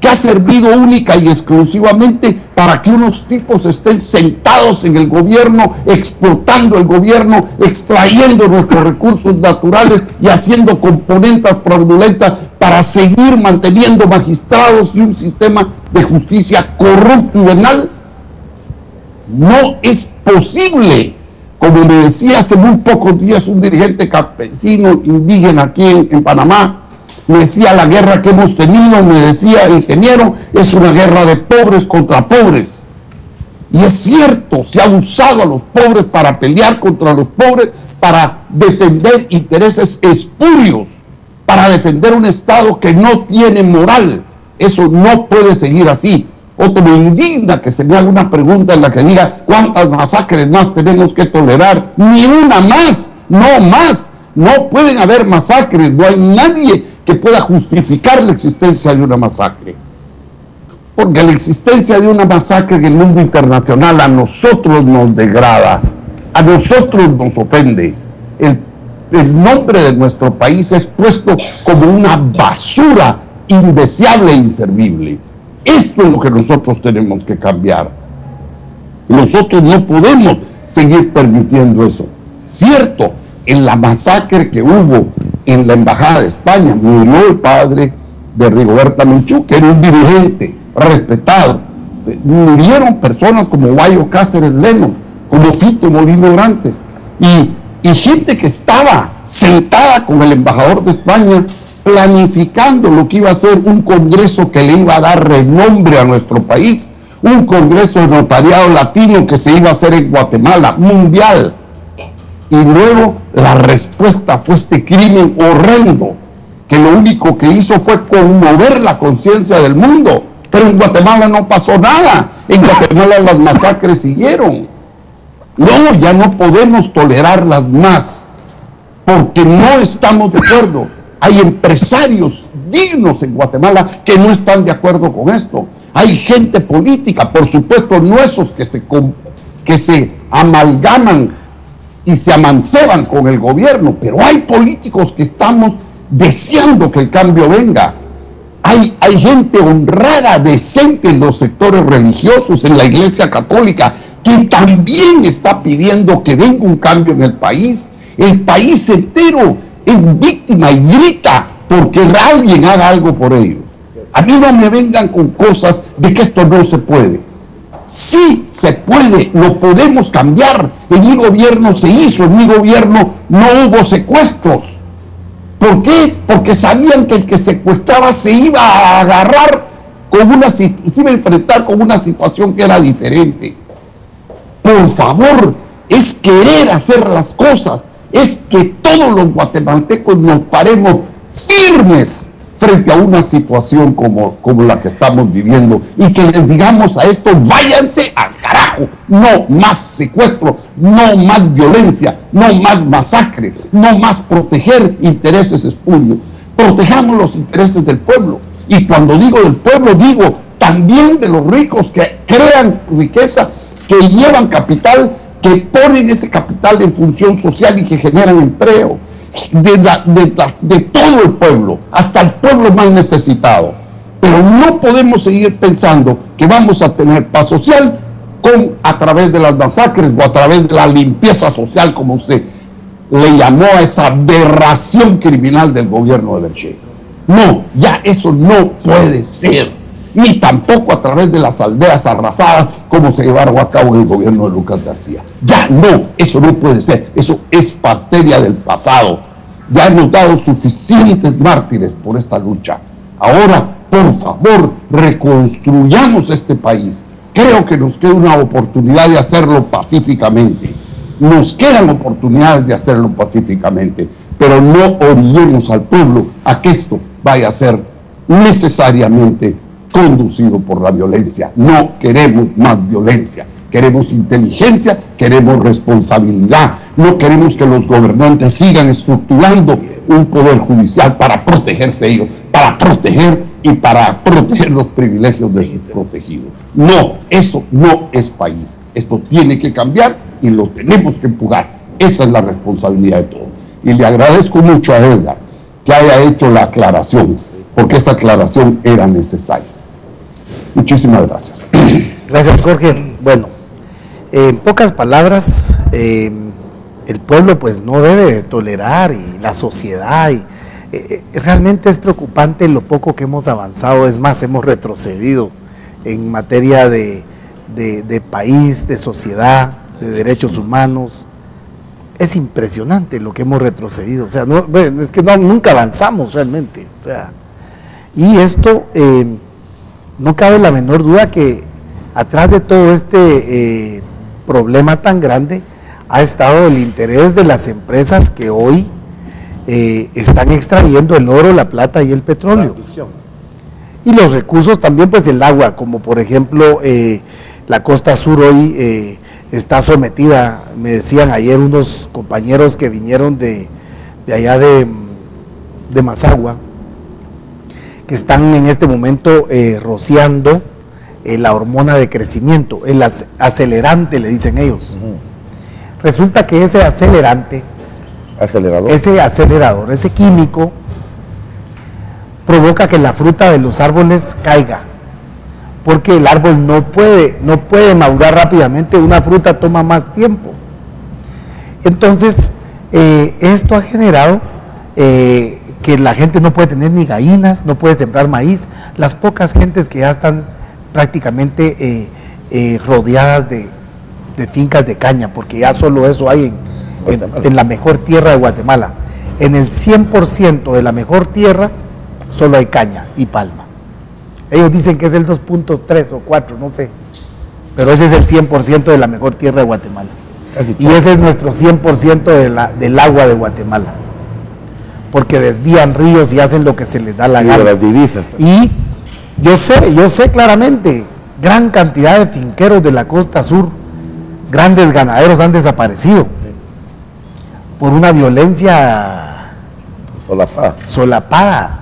que ha servido única y exclusivamente para que unos tipos estén sentados en el gobierno, explotando el gobierno, extrayendo nuestros recursos naturales y haciendo componendas fraudulentas para seguir manteniendo magistrados y un sistema de justicia corrupto y venal. No es posible. Como me decía hace muy pocos días un dirigente campesino indígena aquí en Panamá, me decía: la guerra que hemos tenido, me decía el ingeniero, es una guerra de pobres contra pobres. Y es cierto, se ha usado a los pobres para pelear contra los pobres, para defender intereses espurios, para defender un Estado que no tiene moral. Eso no puede seguir así. Otro, me indigna que se me haga una pregunta en la que diga: ¿cuántas masacres más tenemos que tolerar? Ni una más, no más. No pueden haber masacres, no hay nadie que pueda justificar la existencia de una masacre. Porque la existencia de una masacre en el mundo internacional a nosotros nos degrada, a nosotros nos ofende. El nombre de nuestro país es puesto como una basura indeseable e inservible. Esto es lo que nosotros tenemos que cambiar. Nosotros no podemos seguir permitiendo eso. Cierto, en la masacre que hubo en la Embajada de España, murió el padre de Rigoberta Menchú, que era un dirigente respetado. Murieron personas como Guayo Cáceres Lemos, como Fito Molino Grantes, y gente que estaba sentada con el embajador de España planificando lo que iba a ser un congreso que le iba a dar renombre a nuestro país, un congreso de notariado latino que se iba a hacer en Guatemala, mundial. Y luego la respuesta fue este crimen horrendo, que lo único que hizo fue conmover la conciencia del mundo. Pero en Guatemala no pasó nada. En Guatemala las masacres siguieron. No, ya no podemos tolerarlas más, porque no estamos de acuerdo. Hay empresarios dignos en Guatemala que no están de acuerdo con esto. Hay gente política, por supuesto, no esos que se amalgaman y se amanceban con el gobierno, pero hay políticos que estamos deseando que el cambio venga. Hay gente honrada, decente en los sectores religiosos, en la Iglesia Católica, que también está pidiendo que venga un cambio en el país. El país entero es víctima y grita porque alguien haga algo por ellos. A mí no me vengan con cosas de que esto no se puede. Sí se puede, lo podemos cambiar. En mi gobierno se hizo, en mi gobierno no hubo secuestros. ¿Por qué? Porque sabían que el que secuestraba se iba a agarrar se iba a enfrentar con una situación que era diferente. Por favor, es querer hacer las cosas, es que todos los guatemaltecos nos paremos firmes frente a una situación como la que estamos viviendo y que les digamos a esto: váyanse al carajo, no más secuestro, no más violencia, no más masacre, no más proteger intereses espurios. Protejamos los intereses del pueblo, y cuando digo del pueblo digo también de los ricos que crean riqueza, que llevan capital, que ponen ese capital en función social y que generan empleo. De todo el pueblo, hasta el pueblo más necesitado. Pero no podemos seguir pensando que vamos a tener paz social a través de las masacres o a través de la limpieza social, como se le llamó a esa aberración criminal del gobierno de Berchel. No, ya eso no puede ser, ni tampoco a través de las aldeas arrasadas como se llevaron a cabo en el gobierno de Lucas García. Ya no, eso no puede ser, eso es parteria del pasado. Ya hemos dado suficientes mártires por esta lucha. Ahora, por favor, reconstruyamos este país. Creo que nos queda una oportunidad de hacerlo pacíficamente. Nos quedan oportunidades de hacerlo pacíficamente, pero no orillemos al pueblo a que esto vaya a ser necesariamente conducido por la violencia. No queremos más violencia, queremos inteligencia, queremos responsabilidad. No queremos que los gobernantes sigan estructurando un poder judicial para protegerse ellos, para proteger los privilegios de sus protegidos. No, eso no es país. Esto tiene que cambiar y lo tenemos que empujar. Esa es la responsabilidad de todos. Y le agradezco mucho a Edgar que haya hecho la aclaración, porque esa aclaración era necesaria. Muchísimas gracias. Gracias, Jorge. Bueno, en pocas palabras, el pueblo pues no debe tolerar, y la sociedad, y realmente es preocupante lo poco que hemos avanzado. Es más, hemos retrocedido en materia de país, de sociedad, de derechos humanos. Es impresionante lo que hemos retrocedido. O sea, es que nunca avanzamos realmente. O sea, y esto no cabe la menor duda que atrás de todo este problema tan grande ha estado el interés de las empresas que hoy están extrayendo el oro, la plata y el petróleo. Y los recursos también, pues el agua, como por ejemplo la costa sur hoy está sometida, me decían ayer unos compañeros que vinieron de de allá de Mazagua, que están en este momento rociando la hormona de crecimiento, el acelerante, le dicen ellos. Resulta que ese acelerante, ese acelerador, ese químico, provoca que la fruta de los árboles caiga, porque el árbol no puede madurar rápidamente, una fruta toma más tiempo. Entonces, esto ha generado que la gente no puede tener ni gallinas, no puede sembrar maíz, las pocas gentes que ya están prácticamente rodeadas de fincas de caña, porque ya solo eso hay en la mejor tierra de Guatemala. En el 100% de la mejor tierra solo hay caña y palma. Ellos dicen que es el 2.3 o 4, no sé, pero ese es el 100% de la mejor tierra de Guatemala. Y ese es nuestro 100% del agua de Guatemala, porque desvían ríos y hacen lo que se les da la gana. Las divisas. Y yo sé claramente, gran cantidad de finqueros de la costa sur, grandes ganaderos han desaparecido por una violencia solapada,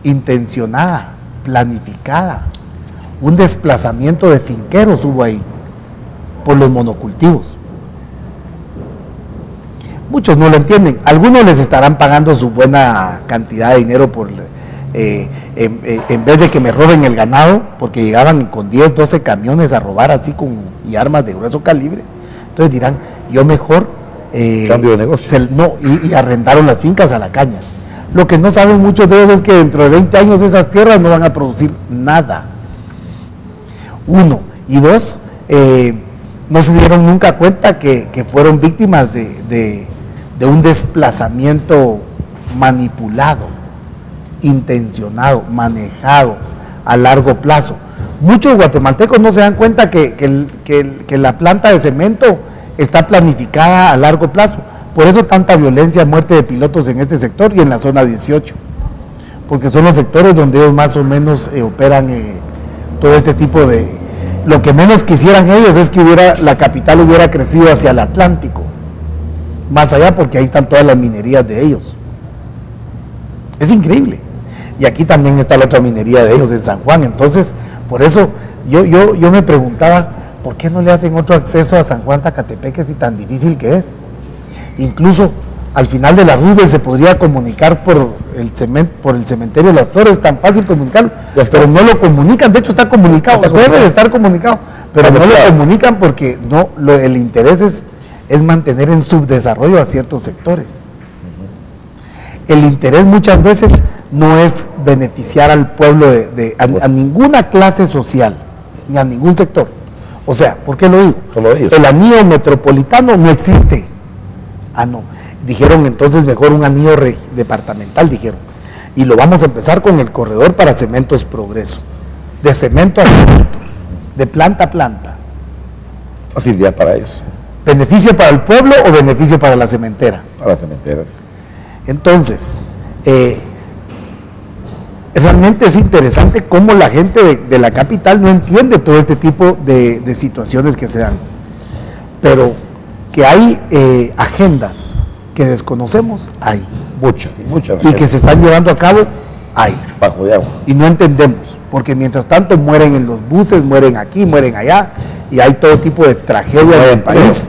intencionada, planificada. Un desplazamiento de finqueros hubo ahí por los monocultivos. Muchos no lo entienden, algunos les estarán pagando su buena cantidad de dinero por en vez de que me roben el ganado, porque llegaban con 10, 12 camiones a robar así y armas de grueso calibre. Entonces dirán, yo mejor cambio de negocio. Y arrendaron las fincas a la caña. Lo que no saben muchos de ellos es que dentro de 20 años esas tierras no van a producir nada. Uno. Y dos, no se dieron nunca cuenta que fueron víctimas de un desplazamiento manipulado, intencionado, manejado a largo plazo. Muchos guatemaltecos no se dan cuenta que la planta de cemento está planificada a largo plazo. Por eso tanta violencia, muerte de pilotos en este sector y en la zona 18, porque son los sectores donde ellos más o menos operan todo este tipo de... Lo que menos quisieran ellos es que la capital hubiera crecido hacia el Atlántico, más allá, porque ahí están todas las minerías de ellos. Es increíble. Y aquí también está la otra minería de ellos en San Juan. Entonces, por eso yo me preguntaba, ¿por qué no le hacen otro acceso a San Juan Zacatepeque si tan difícil que es? Incluso al final de la Rubén se podría comunicar por el cementerio de las Flores, tan fácil comunicarlo, pero no lo comunican. De hecho está comunicado, debe de estar comunicado, pero no lo comunican porque el interés es mantener en subdesarrollo a ciertos sectores. El interés muchas veces no es beneficiar al pueblo a ninguna clase social, ni a ningún sector. O sea, ¿por qué lo digo? Solo ellos. El anillo metropolitano no existe. No. Dijeron entonces mejor un anillo departamental, dijeron. Y lo vamos a empezar con el corredor para Cementos Progreso. De cemento a cemento, de planta a planta. Facilidad para ellos. ¿Beneficio para el pueblo o beneficio para la cementera? Para las cementeras. Entonces, realmente es interesante cómo la gente de la capital no entiende todo este tipo de situaciones que se dan. Pero que hay agendas que desconocemos, hay. Muchas. Y que se están llevando a cabo, hay. Bajo de agua. Y no entendemos, porque mientras tanto mueren en los buses, mueren aquí, mueren allá, y hay todo tipo de tragedias en el país.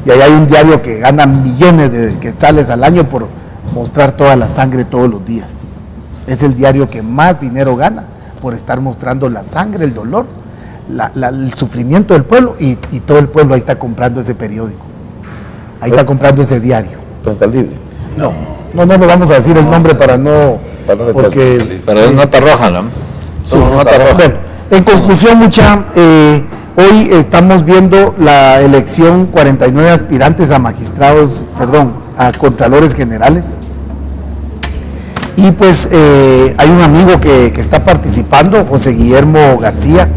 Y ahí hay un diario que gana millones de quetzales al año por mostrar toda la sangre todos los días. Es el diario que más dinero gana por estar mostrando la sangre, el dolor, el sufrimiento del pueblo, y todo el pueblo ahí está comprando ese periódico, ahí está comprando ese diario. ¿Prensa libre? No lo vamos a decir el nombre para no... porque pero es nota roja, ¿no? Sí, nota roja. Bueno, en conclusión, hoy estamos viendo la elección 49 aspirantes a a contralores generales. Y pues hay un amigo que está participando, José Guillermo García.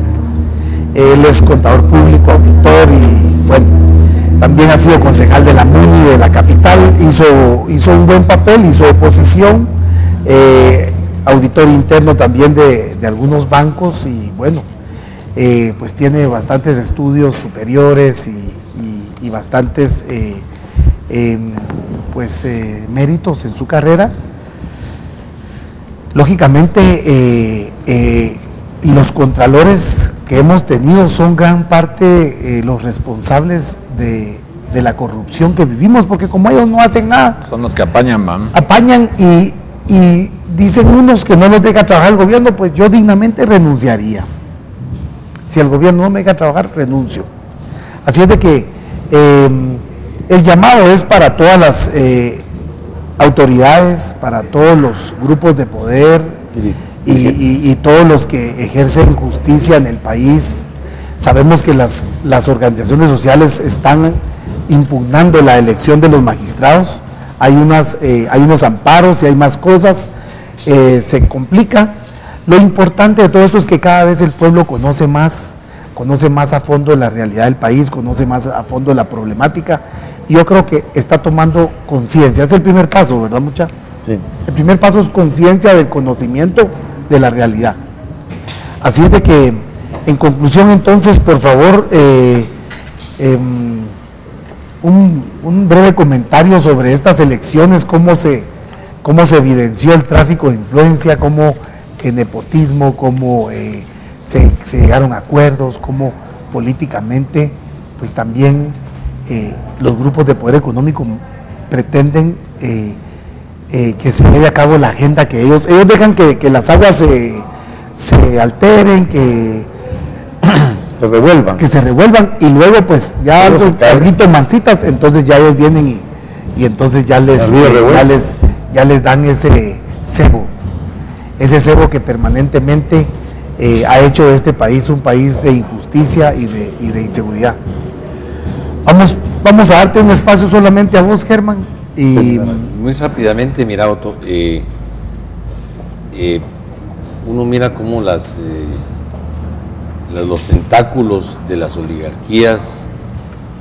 Él es contador público, auditor y bueno, también ha sido concejal de la MUNI de la capital, hizo un buen papel, hizo oposición, auditor interno también de algunos bancos y bueno, pues tiene bastantes estudios superiores y bastantes pues méritos en su carrera. Lógicamente los contralores que hemos tenido son gran parte los responsables de la corrupción que vivimos, porque como ellos no hacen nada, Son los que apañan, man. apañan y dicen unos que no los deja trabajar el gobierno, pues yo dignamente renunciaría. Si el gobierno no me deja trabajar, renuncio. Así es de que el llamado es para todas las autoridades, para todos los grupos de poder y todos los que ejercen justicia en el país. Sabemos que las organizaciones sociales están impugnando la elección de los magistrados. Hay unos amparos y hay más cosas, se complica. Lo importante de todo esto es que cada vez el pueblo conoce más a fondo la realidad del país, conoce más a fondo la problemática, y yo creo que está tomando conciencia. Es el primer paso, ¿verdad, mucha? Sí. El primer paso es conciencia del conocimiento de la realidad. Así es de que, en conclusión, entonces, por favor, un breve comentario sobre estas elecciones, cómo se evidenció el tráfico de influencia, cómo el nepotismo, cómo se llegaron a acuerdos, cómo políticamente pues también los grupos de poder económico pretenden que se lleve a cabo la agenda que ellos dejan que las aguas se alteren, que se revuelvan y luego pues ya algo mancitas, entonces ya ellos vienen y entonces ya les dan ese cebo que permanentemente ha hecho de este país un país de injusticia y de inseguridad. Vamos a darte un espacio solamente a vos, Germán. Y muy rápidamente, mira, Otto, uno mira cómo los tentáculos de las oligarquías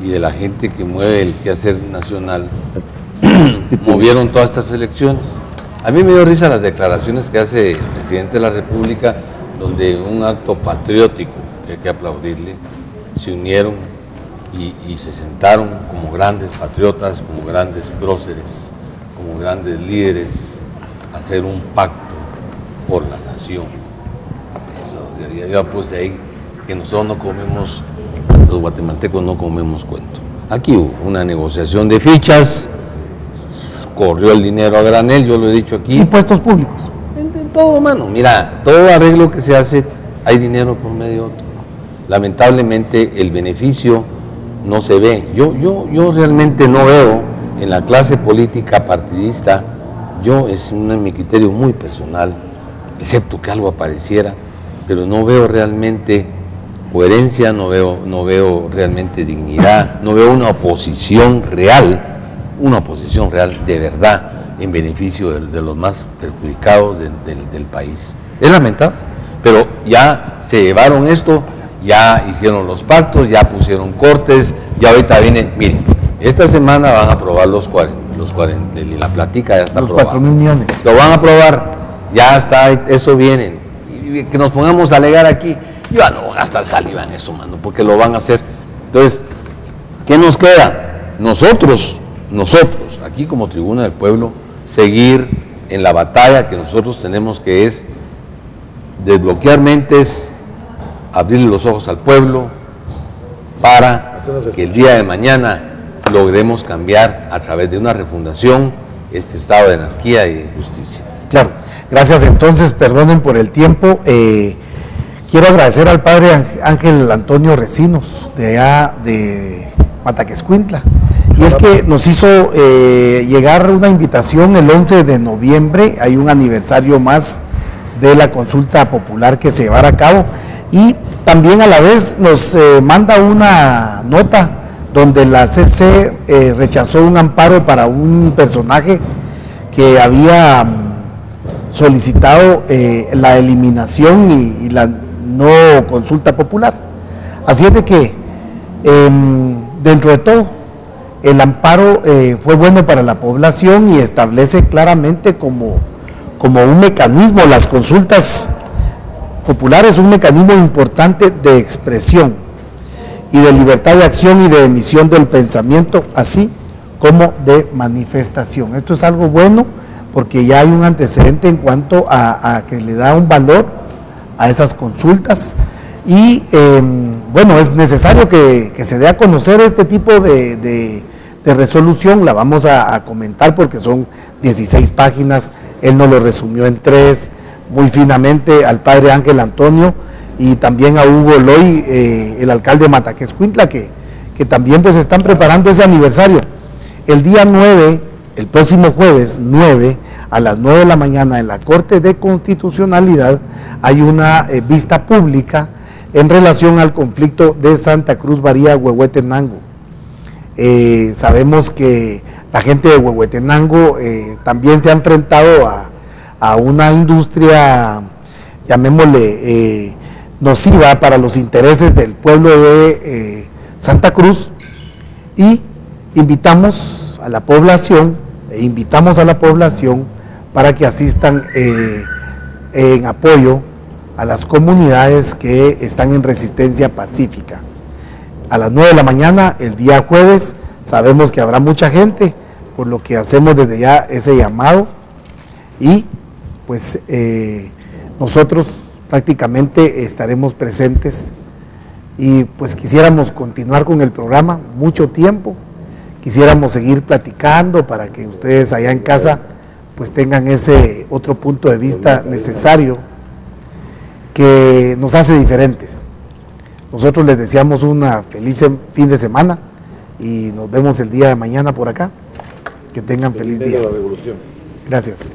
y de la gente que mueve el quehacer nacional movieron todas estas elecciones. A mí me dio risa las declaraciones que hace el presidente de la República, donde un acto patriótico, que hay que aplaudirle, se unieron y se sentaron como grandes patriotas, como grandes próceres, como grandes líderes, a hacer un pacto por la nación. O sea, yo puse ahí que nosotros no comemos, los guatemaltecos no comemos cuento. Aquí hubo una negociación de fichas, corrió el dinero a granel, yo lo he dicho aquí. Impuestos públicos. En todo, mano. Mira, todo arreglo que se hace, hay dinero por medio otro. Lamentablemente el beneficio no se ve. Yo realmente no veo en la clase política partidista, es mi criterio muy personal, excepto que algo apareciera, pero no veo realmente coherencia, no veo realmente dignidad, no veo una oposición real de verdad en beneficio de los más perjudicados del país. Es lamentable, pero ya se llevaron esto, ya hicieron los pactos, ya pusieron cortes, ya ahorita viene, miren, esta semana van a aprobar los 40, la platica ya está aprobada. Los 4,000 millones. Lo van a aprobar, ya está, eso vienen. Y que nos pongamos a alegar aquí, yo ya no voy a gastar saliva en eso, mano, porque lo van a hacer. Entonces, ¿qué nos queda? Nosotros, aquí como Tribuna del Pueblo, seguir en la batalla que nosotros tenemos, que es desbloquear mentes, abrirle los ojos al pueblo, para que el día de mañana logremos cambiar a través de una refundación este estado de anarquía y de injusticia. Claro, gracias. Entonces, perdonen por el tiempo. Quiero agradecer al padre Ángel Antonio Recinos, de allá de Mataquescuintla. Y es que nos hizo llegar una invitación el 11 de noviembre, hay un aniversario más de la consulta popular que se llevará a cabo, y también a la vez nos manda una nota donde la CC rechazó un amparo para un personaje que había solicitado la eliminación y la no consulta popular. Así es de que dentro de todo el amparo fue bueno para la población y establece claramente como un mecanismo, las consultas populares, un mecanismo importante de expresión y de libertad de acción y de emisión del pensamiento, así como de manifestación. Esto es algo bueno porque ya hay un antecedente en cuanto a que le da un valor a esas consultas y bueno, es necesario que se dé a conocer este tipo de resolución. La vamos a comentar porque son 16 páginas, él nos lo resumió en 3, muy finamente, al padre Ángel Antonio y también a Hugo Loy, el alcalde de Mataquescuintla, que también pues están preparando ese aniversario. El día 9, el próximo jueves 9, a las 9 de la mañana en la Corte de Constitucionalidad hay una vista pública en relación al conflicto de Santa Cruz Baría, Huehuetenango. Sabemos que la gente de Huehuetenango también se ha enfrentado a una industria, llamémosle, nociva para los intereses del pueblo de Santa Cruz, y invitamos a la población para que asistan en apoyo a las comunidades que están en resistencia pacífica. A las 9 de la mañana, el día jueves, sabemos que habrá mucha gente, por lo que hacemos desde ya ese llamado y pues nosotros prácticamente estaremos presentes y pues quisiéramos continuar con el programa mucho tiempo, quisiéramos seguir platicando para que ustedes allá en casa pues tengan ese otro punto de vista necesario que nos hace diferentes. Nosotros les deseamos una feliz fin de semana y nos vemos el día de mañana por acá. Que tengan feliz día. Gracias.